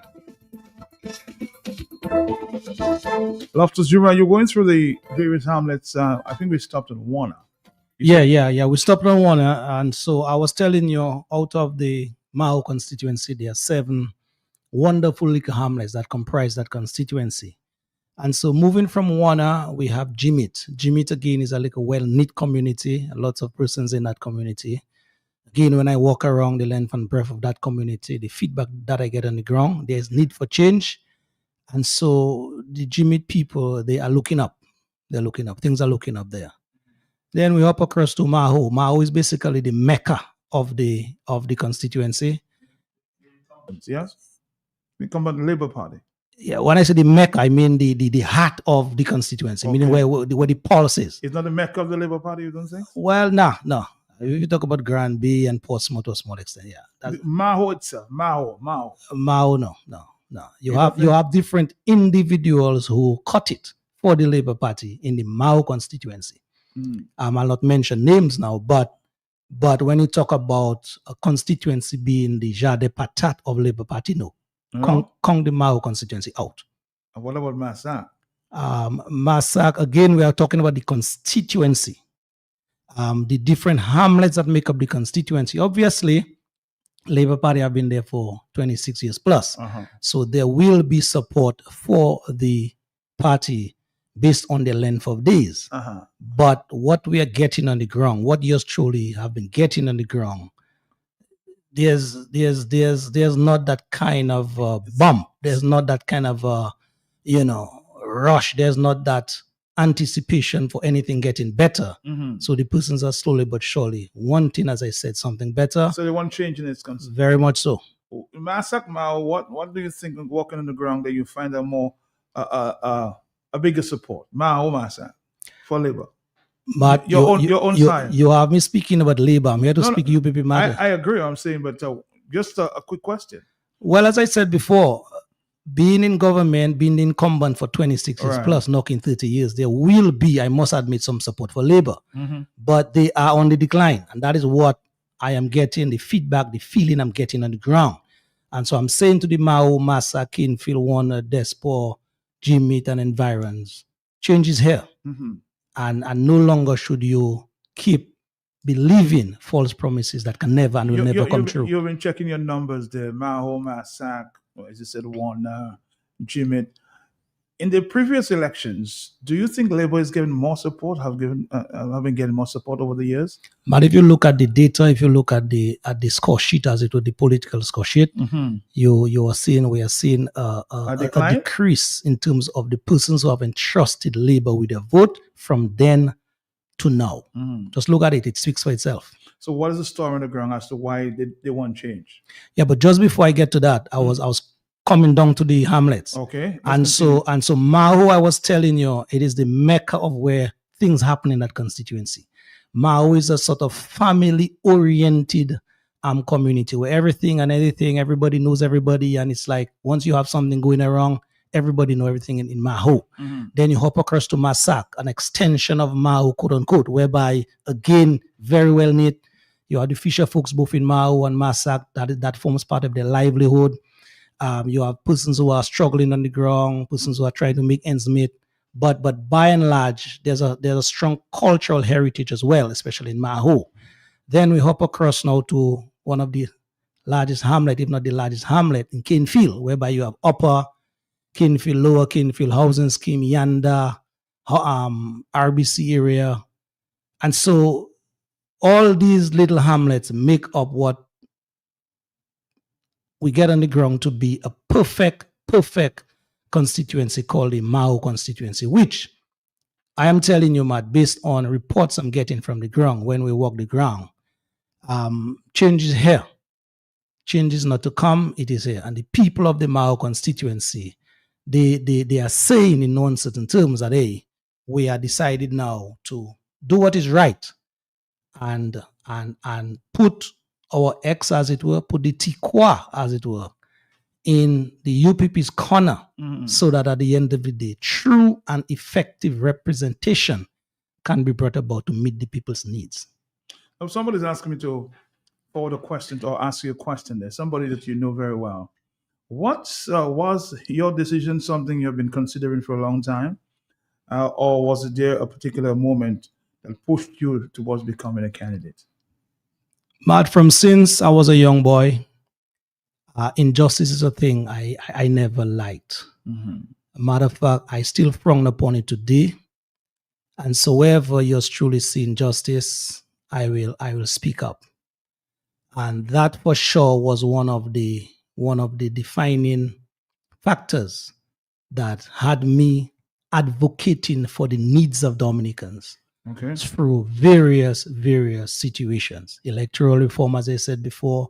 Loftus Jura, you're going through the various hamlets. I think we stopped at Warner.
Yeah. We stopped on one, and so I was telling you, out of the Mao constituency, there are 7 wonderful little hamlets that comprise that constituency. And so moving from Warner, we have Jimit. Jimit, again, is a little well-knit community, lots of persons in that community. Again, when I walk around the length and breadth of that community, the feedback that I get on the ground, there's need for change. And so the Jimit people, they are looking up. They're looking up. Things are looking up there. Then we hop across to Maho. Maho is basically the mecca of the constituency.
Yes? We come back to the Labour Party.
Yeah, when I say the mecca, I mean the heart of the constituency, meaning where the pulse is.
It's not the Mecca of the Labour Party, you don't think?
Well, no. If you talk about Grand Bay and Portsmouth to a small extent, yeah.
Maho itself, Maho.
Mao, no. You have different individuals who cut it for the Labour Party in the Mao constituency. I'll not mention names now, but when you talk about a constituency being the Jardin Patat of Labour Party, no. Kong the Mao constituency out.
And what about Massac?
Massac, again, we are talking about the constituency. The different hamlets that make up the constituency. Obviously, Labour Party have been there for 26 years plus. So there will be support for the party based on the length of days. But what we are getting on the ground, what yours truly have been getting on the ground, there's not that kind of bump. There's not that kind of rush. There's not that anticipation for anything getting better. So the persons are slowly but surely wanting, as I said, something better.
So they want change in its constituency.
Very much so.
Massac Mao, what do you think of walking on the ground that you find a more a bigger support? Mao or Massac for Labour?
But
your own side.
You have me speaking about Labour. I'm here to speak UPP matter.
I agree. I'm saying, but just a quick question.
Well, as I said before, being in government, being incumbent for 26 years plus, knocking 30 years, there will be, I must admit, some support for Labour. But they are on the decline. And that is what I am getting, the feedback, the feeling I'm getting on the ground. And so I'm saying to the Mao, Massac, Kinfield, Warner, Despot, Jimit, and environs, change is here. And no longer should you keep believing false promises that can never and will never come true.
You've been checking your numbers there, Maho, Massac, or as you said, Warner, Jimit. In the previous elections, do you think Labour is getting more support, have been getting more support over the years?
But if you look at the data, if you look at the score sheet, as it was the political score sheet, we are seeing a decrease in terms of the persons who have entrusted Labour with their vote from then to now. Just look at it; it speaks for itself.
So, what is the story on the ground as to why they want change?
Yeah, but just before I get to that, I was coming down to the hamlets.
Okay.
And so Maho, I was telling you, it is the mecca of where things happen in that constituency. Maho is a sort of family-oriented community where everything and anything, everybody knows everybody, and it's like once you have something going wrong, everybody know everything in Maho. Then you hop across to Massac, an extension of Maho, quote unquote, whereby again, very well knit. You have the Fisher folks both in Maho and Massac, that forms part of their livelihood. You have persons who are struggling on the ground, persons who are trying to make ends meet. But by and large, there's a strong cultural heritage as well, especially in Maho. Then we hop across now to one of the largest hamlet, if not the largest hamlet, in Kinfield, whereby you have Upper Kinfield, Lower Kinfield, Housing Scheme, Yanda, RBC area. And so all these little hamlets make up what we get on the ground to be a perfect constituency called the Mao constituency, which I am telling you, Matt, based on reports I'm getting from the ground when we walk the ground, change is here. Change is not to come, it is here. And the people of the Mao constituency, they are saying in no uncertain terms that, hey, we are decided now to do what is right and put our X, as it were, put the Tikwa, as it were, in the UPP's corner, so that at the end of the day, true and effective representation can be brought about to meet the people's needs.
Now, somebody's asking me to forward a question or ask you a question there, somebody that you know very well. What was your decision something you've been considering for a long time? Or was it there a particular moment that pushed you towards becoming a candidate?
But from since I was a young boy, injustice is a thing I never liked. Matter of fact, I still frown upon it today. And so wherever yours truly see injustice, I will speak up. And that for sure was one of the defining factors that had me advocating for the needs of Dominicans through various situations. Electoral reform, as I said before,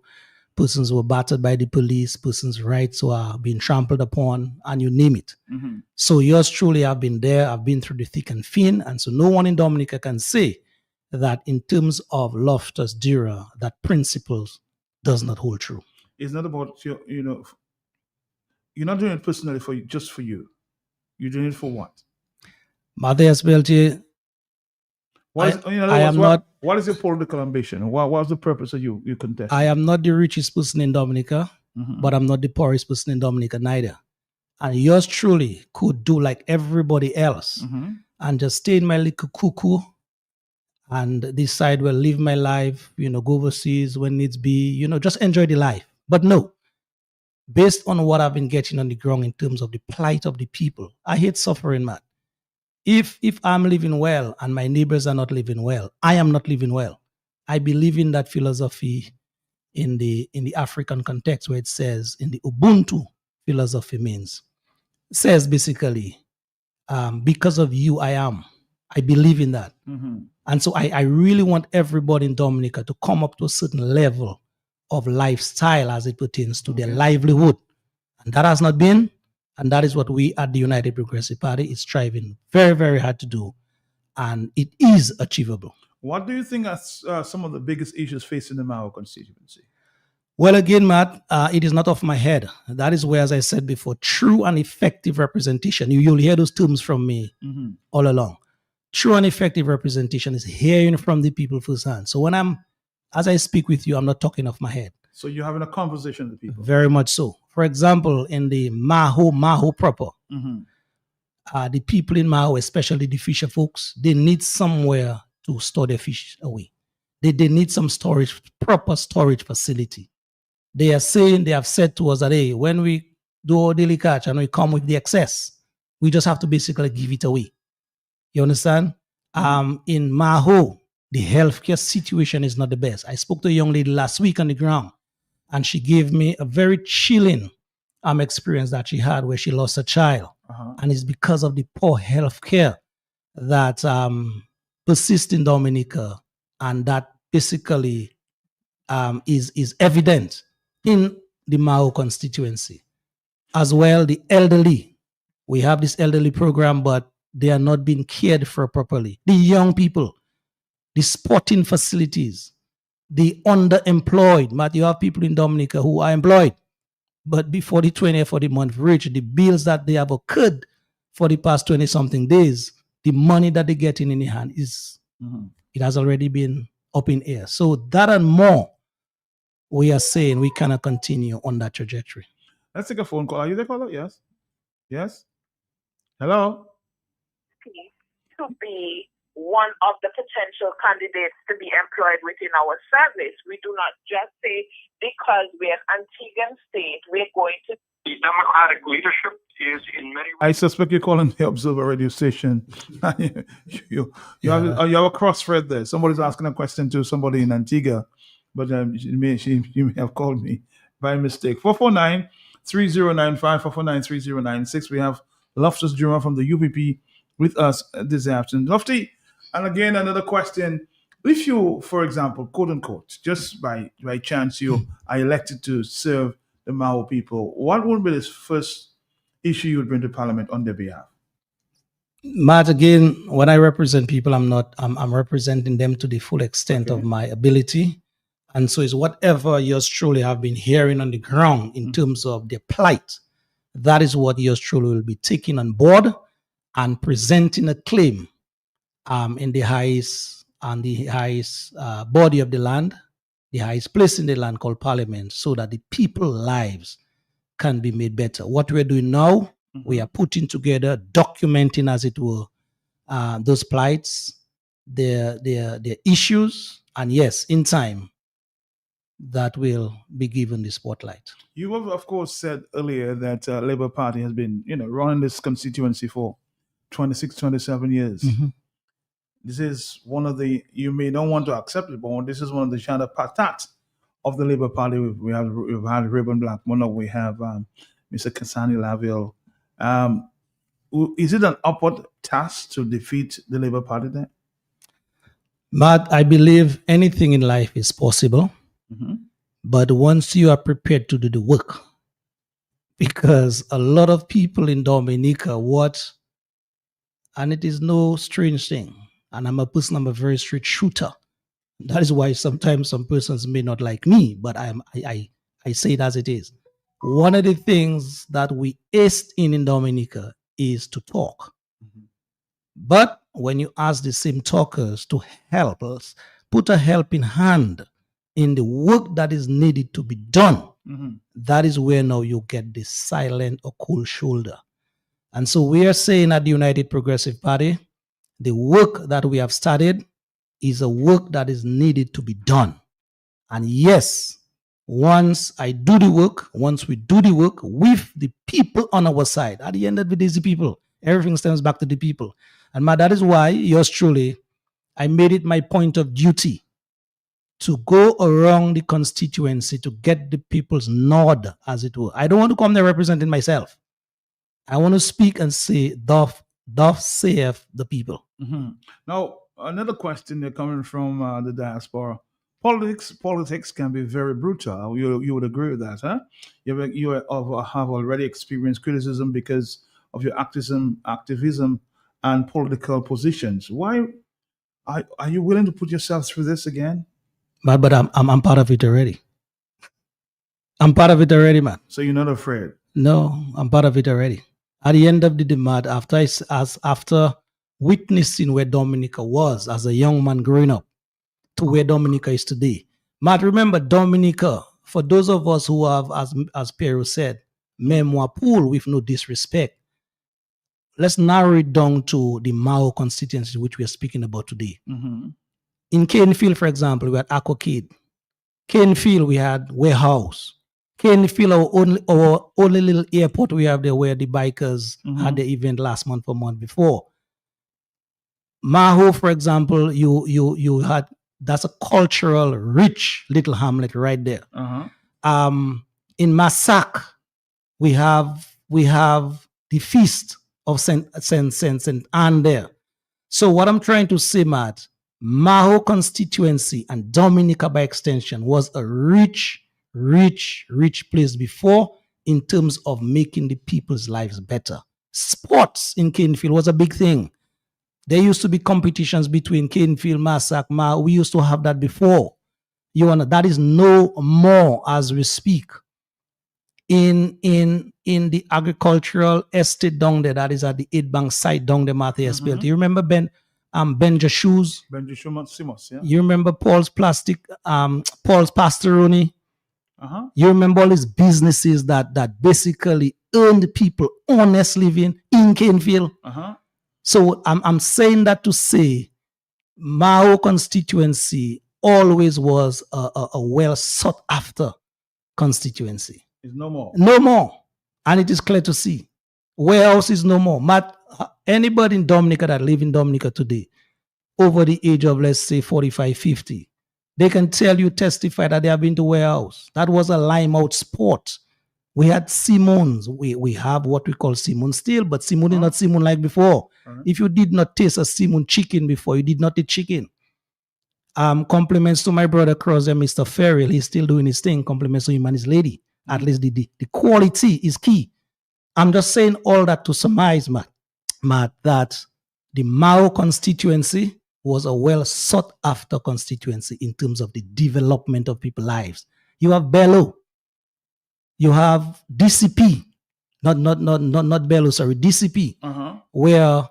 persons were battered by the police, persons' rights were being trampled upon, and you name it. So yours truly, I've been there, I've been through the thick and thin, and so no one in Dominica can say that in terms of Loftus Dura, that principles does not hold true.
It's not about you're not doing it personally just for you. You're doing it for what?
Matthias Beltier,
What is your political ambition? What's the purpose of you contest?
I am not the richest person in Dominica, but I'm not the poorest person in Dominica neither. And yours truly could do like everybody else and just stay in my little cuckoo and decide, well, live my life, go overseas when needs be, just enjoy the life. But no, based on what I've been getting on the ground in terms of the plight of the people, I hate suffering, man. If I'm living well and my neighbors are not living well, I am not living well. I believe in that philosophy in the African context where it says, in the Ubuntu philosophy says basically, because of you, I am. I believe in that. And so I really want everybody in Dominica to come up to a certain level of lifestyle as it pertains to their livelihood. And that has not been, and that is what we at the United Progressive Party is striving very, very hard to do. And it is achievable.
What do you think are some of the biggest issues facing the Mao constituency?
Well, again, Matt, it is not off my head. That is where, as I said before, true and effective representation. You'll hear those terms from me all along. True and effective representation is hearing from the people firsthand. So as I speak with you, I'm not talking off my head.
So you're having a conversation with people?
Very much so. For example, in the Maho proper, the people in Maho, especially the fisher folks, they need somewhere to store their fish away. They need some proper storage facility. They have said to us that, hey, when we do our daily catch and we come with the excess, we just have to basically give it away. You understand? In Maho, the healthcare situation is not the best. I spoke to a young lady last week on the ground, and she gave me a very chilling experience that she had where she lost a child. And it's because of the poor healthcare that persists in Dominica, and that basically is evident in the Mao constituency. As well, the elderly. We have this elderly program, but they are not being cared for properly. The young people, the sporting facilities, the underemployed. But you have people in Dominica who are employed, but before the 20th of the month reach, the bills that they have occurred for the past 20-something days, the money that they get in the hand it has already been up in air. So that and more, we are saying we cannot continue on that trajectory.
Let's take a phone call. Are you there, caller? Yes. Yes. Hello.
To be one of the potential candidates to be employed within our service. We do not just say because we're an Antiguan state, we're going to.
The Democratic leadership is in many ways.
I suspect you're calling the Observer radio station. you have a cross-thread there. Somebody's asking a question to somebody in Antigua, but she may have called me by mistake. 449-3095, 449-3096. We have Loftus Dura from the UPP with us this afternoon. Lofty, and again, another question. If you, for example, quote unquote, just by chance you are elected to serve the Mao people, what would be the first issue you would bring to Parliament on their behalf?
Matt, again, when I represent people, I'm representing them to the full extent of my ability. And so it's whatever yours truly have been hearing on the ground in terms of their plight. That is what yours truly will be taking on board and presenting a claim in the highest body of the land, the highest place in the land called Parliament, so that the people's lives can be made better. What we're doing now, we are putting together, documenting, as it were, those plights, their issues, and yes, in time, that will be given the spotlight.
You have, of course, said earlier that Labour Party has been, running this constituency for 26, 27 years. This is one of the, you may not want to accept it, but this is one of the Shanda patat of the Labour Party. We've had Reuben Blackmon, we have Mr. Kasani Laville. Is it an upward task to defeat the Labour Party there?
Matt, I believe anything in life is possible, but once you are prepared to do the work, because a lot of people in Dominica and it is no strange thing, and I'm a very straight shooter. That is why sometimes some persons may not like me, but I say it as it is. One of the things that we aced in Dominica is to talk. But when you ask the same talkers to help us, put a helping hand in the work that is needed to be done, that is where now you get the silent or cold shoulder. And so we are saying at the United Progressive Party, the work that we have started is a work that is needed to be done. And yes, once we do the work with the people on our side, at the end of the day, it's the people. Everything stems back to the people. And that is why, yours truly, I made it my point of duty to go around the constituency to get the people's nod, as it were. I don't want to come there representing myself. I want to speak and say, doth saith the people.
Now, another question coming from the diaspora. Politics can be very brutal. You would agree with that, huh? You have already experienced criticism because of your activism and political positions. Why are you willing to put yourself through this again?
But I'm part of it already. I'm part of it already, man.
So you're not afraid?
No, I'm part of it already. At the end of the day, after witnessing where Dominica was as a young man growing up to where Dominica is today. Matt, remember Dominica, for those of us who have, as Piero said, memoir pool with no disrespect, let's narrow it down to the Mao constituency which we are speaking about today. In Canefield, for example, we had Aquacade. Canefield, we had Warehouse. Canefield, our only little airport we have there where the bikers had the event last month or month before. Maho, for example, you had, that's a cultural rich little hamlet right there. In Massac, we have the feast of Saint Anne there. So what I'm trying to say, Matt, Maho constituency and Dominica by extension was a rich place before in terms of making the people's lives better. Sports in Canefield was a big thing. There used to be competitions between Canefield, Massac, Maho. We used to have that before. That is no more as we speak. In the agricultural estate down there, that is at the 8 Bank site down there, Martha SPL. Do you remember Benja Shoes?
Benja Simos, yeah.
You remember Paul's Pastoroni? You remember all these businesses that basically earned people honest living in Canefield? So I'm saying that to say Mao constituency always was a well sought after constituency.
It's no more.
No more. And it is clear to see. Warehouse is no more. Anybody in Dominica that live in Dominica today, over the age of, let's say, 45, 50, they can testify that they have been to Warehouse. That was a lime out sport. We had Simons. We have what we call Simon still, but Simon is not Simon like before. If you did not taste a Simon chicken before, you did not eat chicken. Compliments to my brother Crosby, Mr. Ferrell. He's still doing his thing. Compliments to him and his lady. At least the quality is key. I'm just saying all that to surmise, Matt, that the Mao constituency was a well sought after constituency in terms of the development of people's lives. You have Bello, you have DCP, not Bello, sorry, DCP, where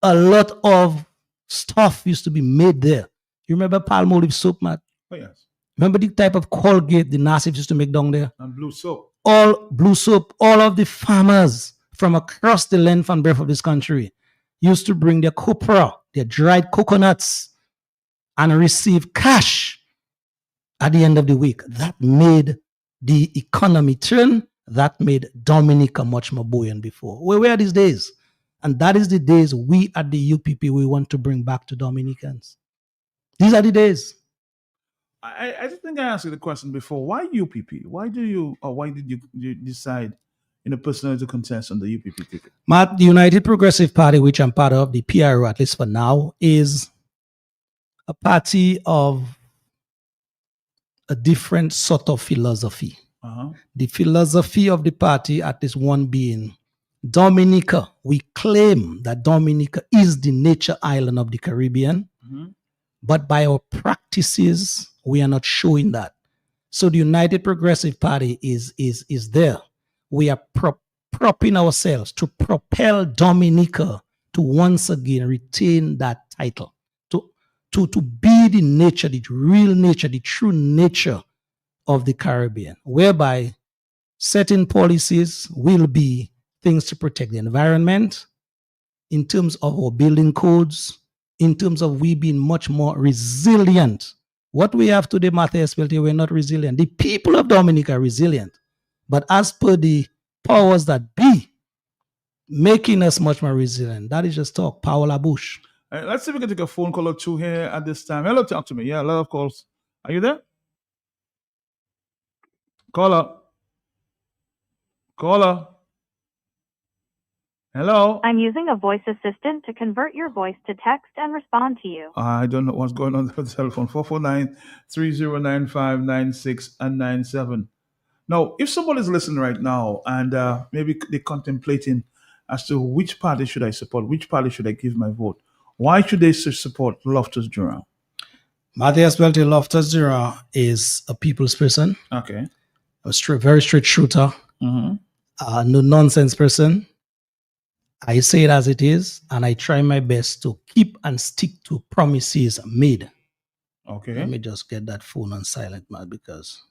a lot of stuff used to be made there. You remember Palmolive soap, Matt?
Oh, yes.
Remember the type of Colgate the Nazis used to make down there?
And blue soap.
All blue soap, all of the farmers from across the length and breadth of this country used to bring their copra, their dried coconuts, and receive cash at the end of the week. That made the economy turn. That made Dominica much more buoyant before. Where are these days? And that is the days we at the UPP, we want to bring back to Dominicans. These are the days.
I think I asked you the question before. Why UPP? Why did you decide personally to contest on the UPP ticket?
Matt, the United Progressive Party, which I'm part of, the PRO, at least for now, is a party of a different sort of philosophy. The philosophy of the party, at least one being Dominica. We claim that Dominica is the nature island of the Caribbean, but by our practices, we are not showing that. So the United Progressive Party is there. We are propping ourselves to propel Dominica to once again retain that title, to be the nature, the real nature, the true nature of the Caribbean, whereby certain policies will be things to protect the environment, in terms of our building codes, in terms of we being much more resilient. What we have today, Matthias Peltier, we're not resilient. The people of Dominica are resilient. But as per the powers that be, making us much more resilient, that is just talk. Paola Bush.
Let's see if we can take a phone call or two here at this time. Hello, talk to me. Yeah, a lot of calls. Are you there? Caller. Hello.
I'm using a voice assistant to convert your voice to text and respond to you.
I don't know what's going on with the telephone. 449-3095-96 and 97. Now, if someone is listening right now and maybe they're contemplating as to which party should I support, which party should I give my vote, why should they support Loftus Durand?
Matthias Peltier Loftus Durand is a people's person.
Okay.
A very straight shooter. No nonsense person. I say it as it is, and I try my best to keep and stick to promises made.
Okay.
Let me just get that phone on silent, man, because,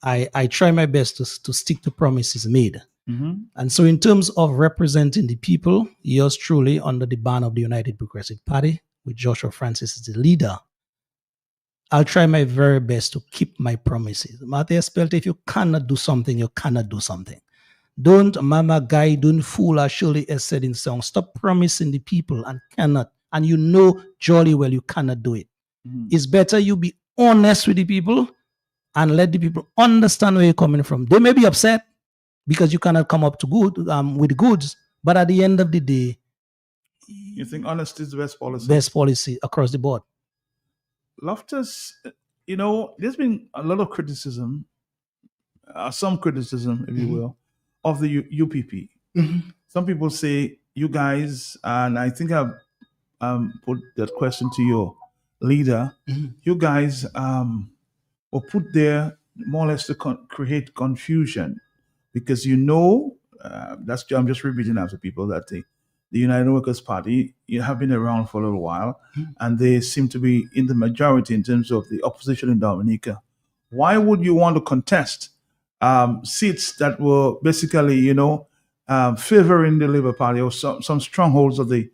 I try my best to stick to promises made. And so in terms of representing the people, yours truly under the banner of the United Progressive Party, with Joshua Francis as the leader, I'll try my very best to keep my promises. Matthias Peltier, if you cannot do something, you cannot do something. Don't, Mama Guy, don't fool, as Shirley has said in song. Stop promising the people and cannot. And you know jolly well you cannot do it. It's better you be honest with the people and let the people understand where you're coming from. They may be upset because you cannot come up to with goods, but at the end of the day,
you think honesty is the best policy?
Best policy across the board.
Loftus, there's been a lot of criticism, some criticism, if you will, of the UPP. Some people say you guys, and I think I've put that question to your leader, you guys were put there more or less to create confusion because I'm just repeating after people that the United Workers' Party have been around for a little while and they seem to be in the majority in terms of the opposition in Dominica. Why would you want to contest seats that were basically, favoring the Labour Party or some strongholds of the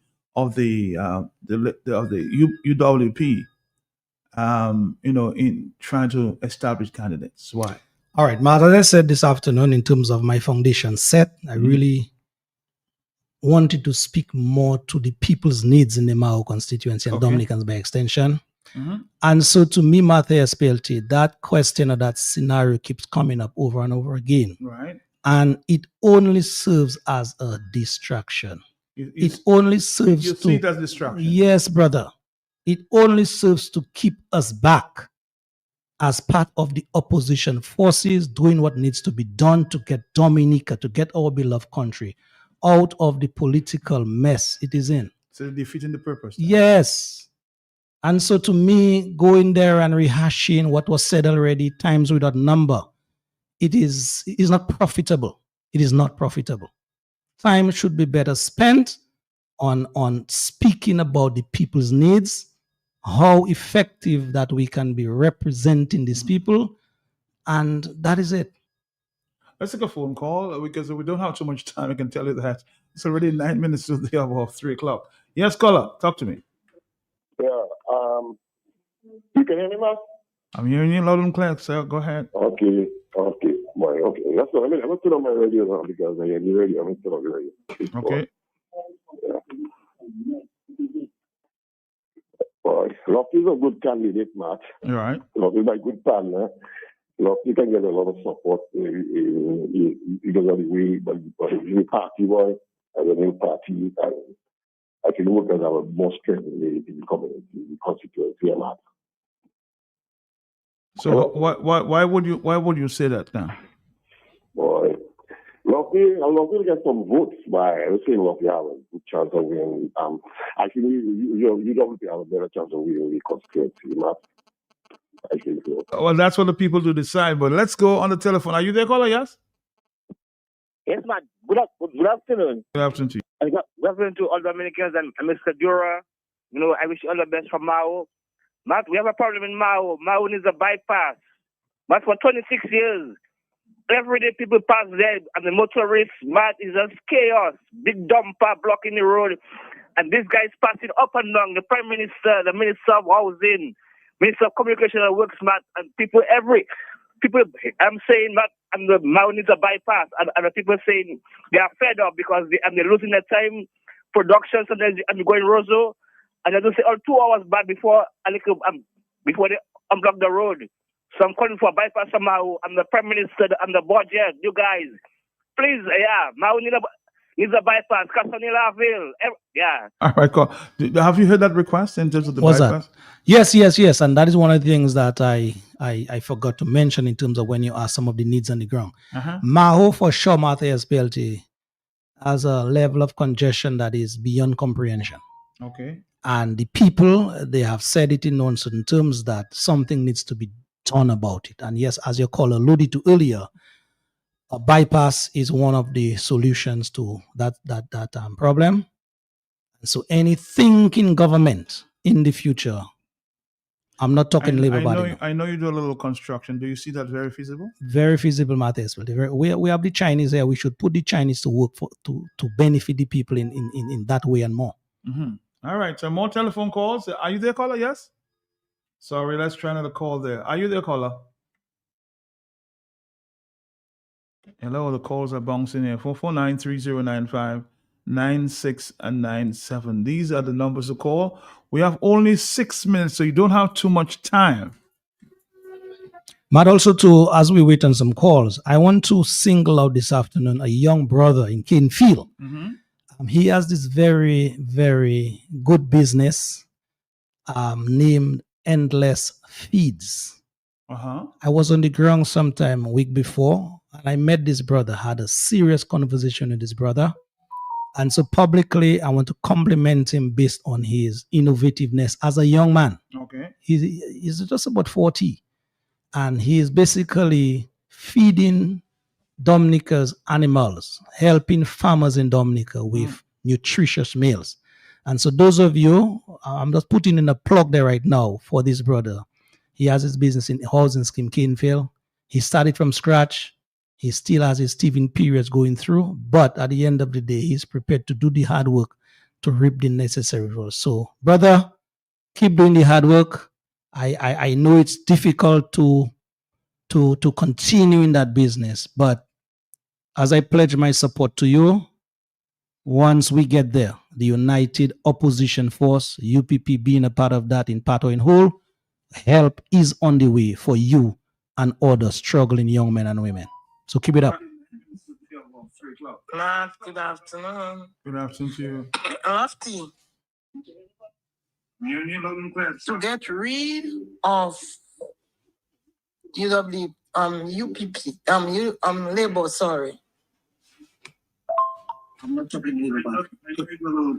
UWP, in trying to establish candidates? Why?
All right, Matt, as I said this afternoon, in terms of my foundation set, I really wanted to speak more to the people's needs in the Mao constituency and Dominicans by extension. And so to me, Matthias Peltier, that question or that scenario keeps coming up over and over again.
Right.
And it only serves as a distraction. It only serves
you see it as distraction.
Yes, brother. it only serves to keep us back as part of the opposition forces doing what needs to be done to get Dominica, to get our beloved country out of the political mess it is in.
So defeating the purpose.
Yes. And so to me, going there and rehashing what was said already times without number, it is not profitable. It is not profitable. Time should be better spent on speaking about the people's needs, how effective that we can be representing these people, and that is it.
Let's take a phone call because we don't have too much time. I can tell you that. It's already 9 minutes to the hour of 3 o'clock. Yes, caller, talk to me.
Yeah, you can hear me, man?
I'm hearing you loud and clear, sir. Go ahead.
Okay. Boy, okay. That's what I mean. I'm going to turn on my radio now because I hear the radio. I'm going to turn on the radio.
Okay.
Yeah. Boy, Lofty is a good candidate, Matt.
All right.
Lofty is a good partner. Lofty can get a lot of support because of the way, but he's a party boy, as a new party, and I think workers have more strength in the community, in the constituency, and that.
So why would you say that now?
Boy, Lofty will get some votes, but I would say Lofty have a good chance of winning. Actually, you don't have a better chance of winning the constituency, Matt. I think so.
Well, that's what the people to decide. But let's go on the telephone. Are you there, caller? Yes.
Yes, man. Good afternoon.
Good afternoon to you.
Good afternoon to all Dominicans and Mr. Dura. You know, I wish you all the best from Mao. Matt, we have a problem in Mao. Mao needs a bypass. But for 26 years, every day people pass there and the motorists, Matt, is just chaos. Big dumper blocking the road. And this guy is passing up and down. The Prime Minister, the Minister of Housing, Minister of Communication and Works, Matt, and people, I'm saying, Matt, and the Mao needs a bypass. And the people saying they are fed up because they're losing their time, production, sometimes they're going Rosso. And they just say, 2 hours back before they unblock the road. So I'm calling for a bypass somehow. I'm the Prime Minister, I'm the budget, you guys. Please, Mao needs a bypass. Casanila-ville, yeah.
All right, cool. Have you heard that request in terms of the
What's
bypass?
that? Yes. And that is one of the things that I forgot to mention in terms of when you ask some of the needs on the ground. Mao, for sure, Matthias PLT, has a level of congestion that is beyond comprehension.
Okay.
And the people, they have said it in non-certain terms that something needs to be done about it. And yes, as your caller alluded to earlier, a bypass is one of the solutions to that problem. So any thinking government in the future, I'm not talking Labour Party.
I know you do a little construction. Do you see that very feasible?
Very feasible, Matthias. We have the Chinese here. We should put the Chinese to work to benefit the people in that way and more.
Mm-hmm. All right, so more telephone calls. Are you there, caller? Yes? Sorry, let's try another call there. Are you there, caller? Hello, the calls are bouncing here. 449-3095-96 and 97. These are the numbers to call. We have only 6 minutes, so you don't have too much time.
But also, as we wait on some calls, I want to single out this afternoon a young brother in Canefield.
Mm-hmm.
He has this very, very good business named Endless Feeds. I was on the ground sometime a week before, and I met this brother, had a serious conversation with this brother. And so publicly, I want to compliment him based on his innovativeness as a young man.
Okay.
He's just about 40. And he is basically feeding Dominica's animals, helping farmers in Dominica with nutritious meals. And so those of you, I'm just putting in a plug there right now for this brother. He has his business in housing scheme, Canefield. He started from scratch. He still has his teething periods going through, but at the end of the day, he's prepared to do the hard work to reap the necessary results. So, brother, keep doing the hard work. I know it's difficult to continue in that business, but as I pledge my support to you, once we get there, the United Opposition Force, UPP being a part of that in part or in whole, help is on the way for you and other struggling young men and women. So keep it up.
Matt, good afternoon.
Good afternoon to you.
Lofty. to get rid of UPP, Labour, sorry.
I'm not talking about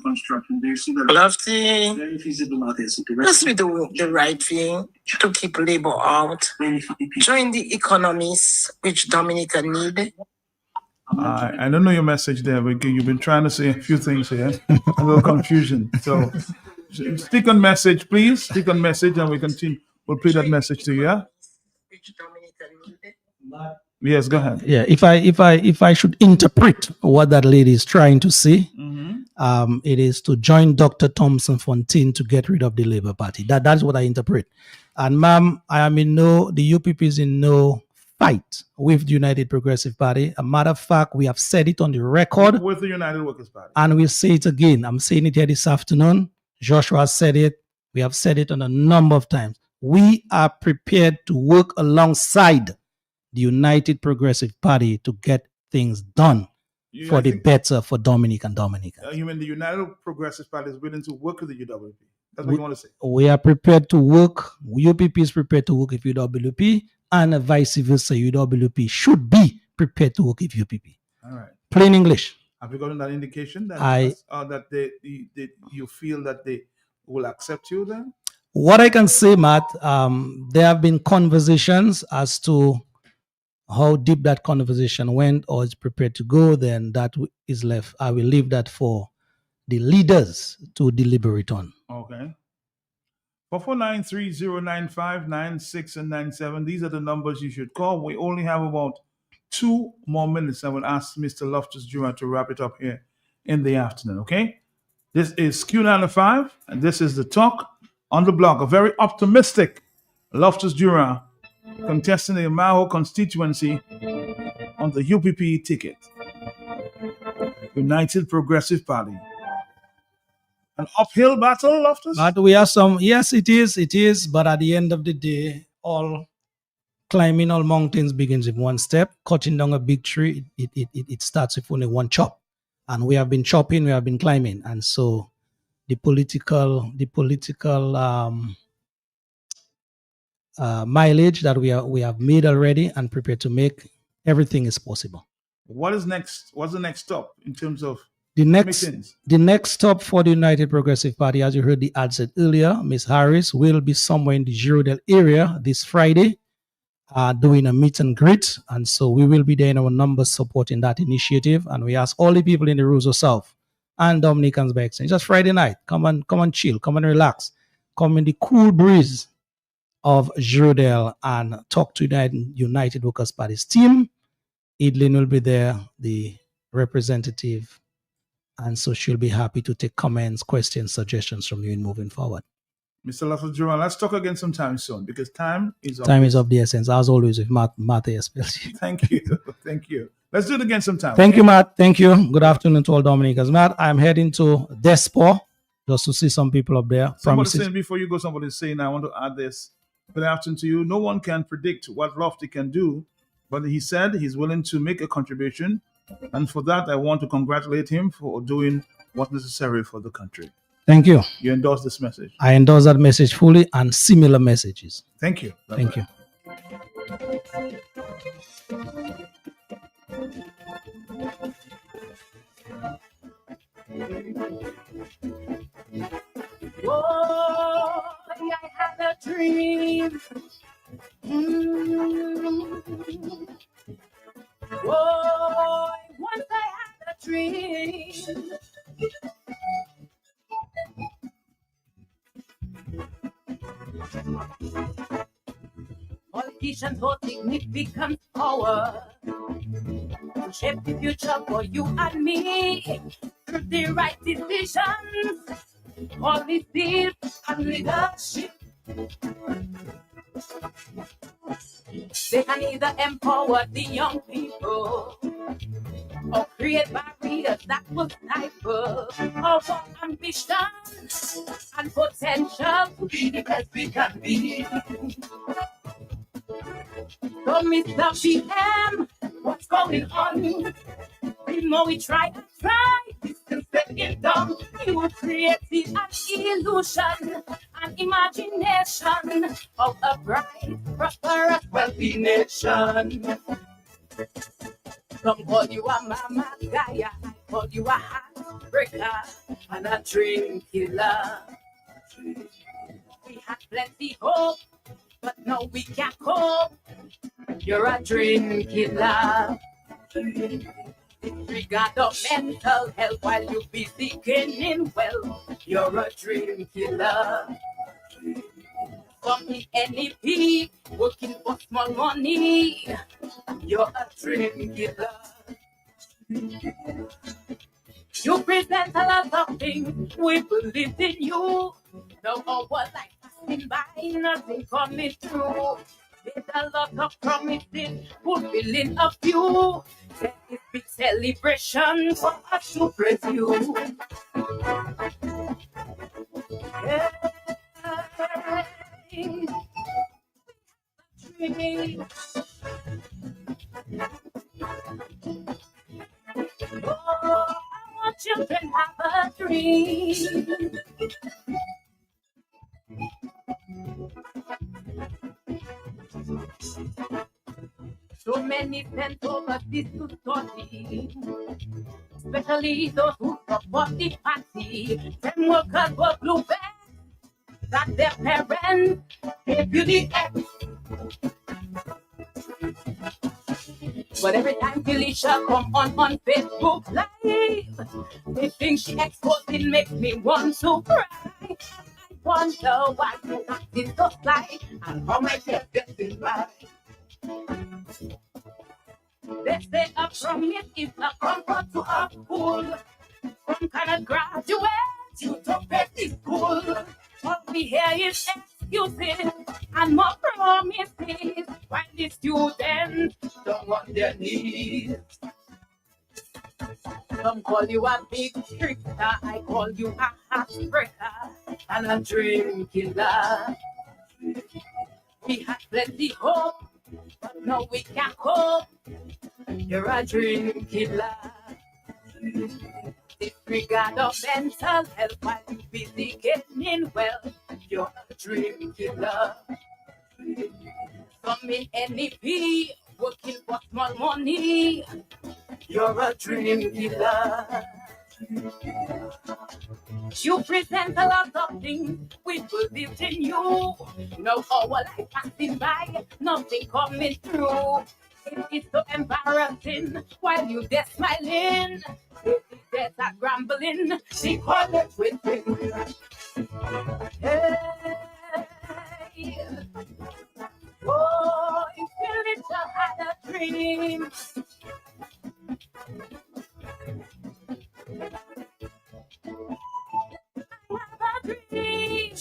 construction. Do you see that?
Lofty,
Very feasible out there. So
let's do the right thing to keep Labour out. Join the economies which Dominica need.
I don't know your message there, but you've been trying to say a few things here. A little confusion. So stick on message, please. Stick on message, and we continue. We'll play that message to you. Yeah. Yes, go ahead.
Yeah, if I should interpret what that lady is trying to say, it is to join Dr. Thompson Fontaine to get rid of the Labour Party. That's what I interpret. And ma'am, the UPP is in no fight with the United Progressive Party. A matter of fact, we have said it on the record.
With the United Workers' Party.
And we'll say it again. I'm saying it here this afternoon. Joshua has said it. We have said it on a number of times. We are prepared to work alongside the United Progressive Party to get things done for the better for Dominic and Dominica.
You mean the United Progressive Party is willing to work with the UWP? That's what you want to say?
We are prepared to work. UPP is prepared to work with UWP, and vice versa. UWP should be prepared to work with UPP.
All right.
Plain English.
Have you gotten that indication that you feel that they will accept you then?
What I can say, Matt, there have been conversations as to how deep that conversation went or is prepared to go, then that is left. I will leave that for the leaders to deliberate on.
Okay. 449-3095-96 and 97. These are the numbers you should call. We only have about 2 more minutes. I will ask Mr. Loftus Jr. to wrap it up here in the afternoon, okay? This is Q95, and this is the talk on the block. A very optimistic Loftus Jr. contesting the Maho constituency on the UPP ticket. United Progressive Party. An uphill battle, Loftus?
But we have some, yes, it is. But at the end of the day, all climbing all mountains begins with one step. Cutting down a big tree, it starts with only one chop. And we have been chopping, we have been climbing. And so the political mileage that we have made already and prepared to make, everything is possible.
What is next? What's the next stop in terms of
the next
meetings?
The next stop for the United Progressive Party, as you heard the ad said earlier, Ms. Harris will be somewhere in the Girodale area this Friday, doing a meet and greet. And so we will be there in our numbers supporting that initiative. And we ask all the people in the Roseau South and Dominicans by extension, just Friday night, come and chill, come and relax, come in the cool breeze of Girodale and talk to United Workers Party's team. Evelyn will be there, the representative, and so she'll be happy to take comments, questions, suggestions from you in moving forward.
Mr. Loftus Jr., let's talk again sometime soon because time is of
the essence, as always with Matt SPLC.
Thank you. Thank you. Let's do it again sometime.
Thank you, Matt. Thank you. Good afternoon to all Dominicans. Matt, I'm heading to Despo just to see some people up there.
Somebody saying before you go, somebody's saying, I want to add this. Good afternoon to you. No one can predict what Lofty can do, but he said he's willing to make a contribution. And for that, I want to congratulate him for doing what's necessary for the country.
Thank you.
You endorse this message.
I endorse that message fully and similar messages.
Thank you.
Bye-bye. Thank you.
Oh, I had a dream. Oh, once I had a dream. Politicians hold significant power to shape the future for you and me through the right decisions, policies, and leadership. They can either empower the young people or create barriers that will stifle our ambition and potential to be the best we can be. So, Mr. PM, what's going on? The more we try and try, distance it down. You created an illusion, an imagination of a bright, prosperous, wealthy nation. Some call you a mama Gaia, I call you a heartbreaker and a dream killer. We had plenty hope, but now we can't cope. You're a dream killer. Disregard of mental health while you busy gaining wealth. You're a dream killer. From the NEP, working for small money. You're a dream killer. You present a lot of things, we believe in you. No our life passing by, nothing coming through. There's a lot of promises, fulfilling a few. There is big celebration for us to praise you. Yeah. Dream. Oh, I want children to have a dream. So many sent overseas to study, especially those who support the party. Them workers were blue vests that their parents gave you the X. But every time Felicia come on Facebook Live, they think she exposing makes me want to cry. I wonder why you not is so sly and how my chest getting by. They say a promise is a comfort to a fool. Some kind of graduate, you to petty school. All we hear is excuses and more promises while the students don't on their knees. Some call you a big trickster, I call you a heartbreaker and a dream killer. We had plenty hope, but now we can't cope. You're a dream killer. Disregard of mental health while you busy getting well. You're a dream killer. Some in NEP, working for small money. You're a dream killer. You present a lot of things, we believed in you. No our life passing by, nothing coming through. It is so embarrassing while you there smiling. There's a grumbling, she call it within. Hey. Oh, if you little had a dream. Have a dream.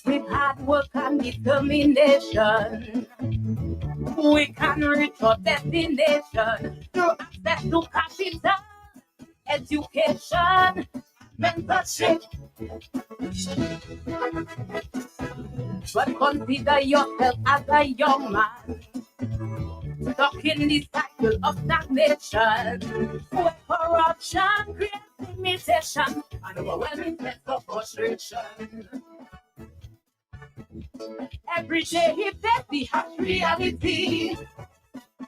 With hard work and determination, we can reach our destination through access to capital, education, mentorship. But consider yourself as a young man, stuck in the cycle of stagnation, where corruption creates limitation and overwhelming sense of frustration. Every day he faces the harsh reality.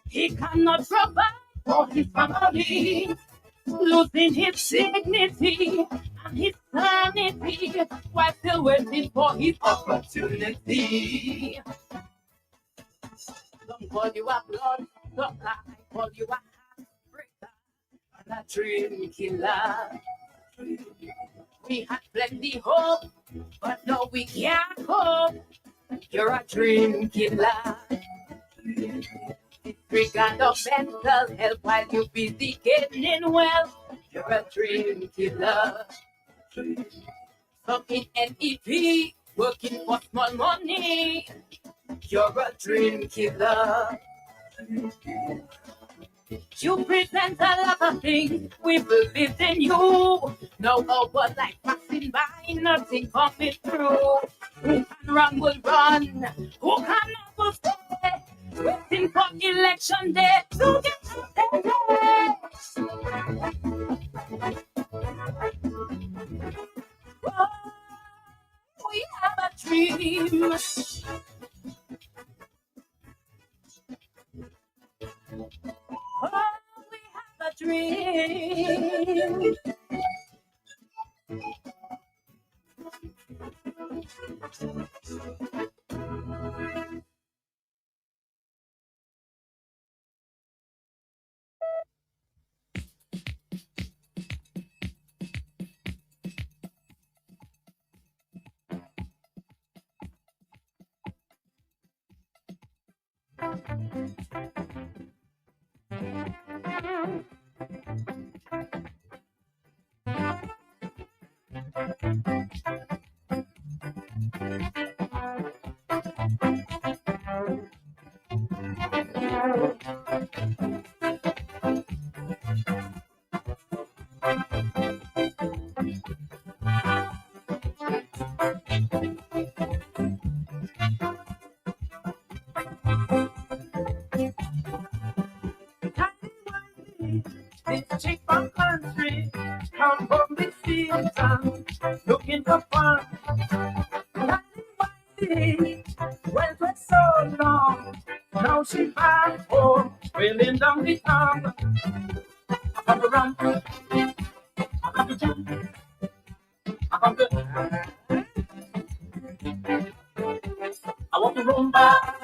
He cannot provide for his family, losing his dignity and his sanity while still waiting for his opportunity. Some call you a blood sucker, I call you a heartbreaker and a dream killer. We had plenty hope, but no we can't cope. You're a dream killer. Disregard of mental health while you busy getting well. You're a dream killer. Some in NEP, working for small money. You're a dream killer. You present a lot of things, we believed in you. No our life passing by, nothing coming through. Who can run will run, who cannot will stay. waiting for election day to get oh, we have a dream. Oh, we have a dream. This chick from country come from the season looking for fun. Went for so long, now she back home, wailing down the tongue. I come to run, I come to jump, I come to. I want to rumba.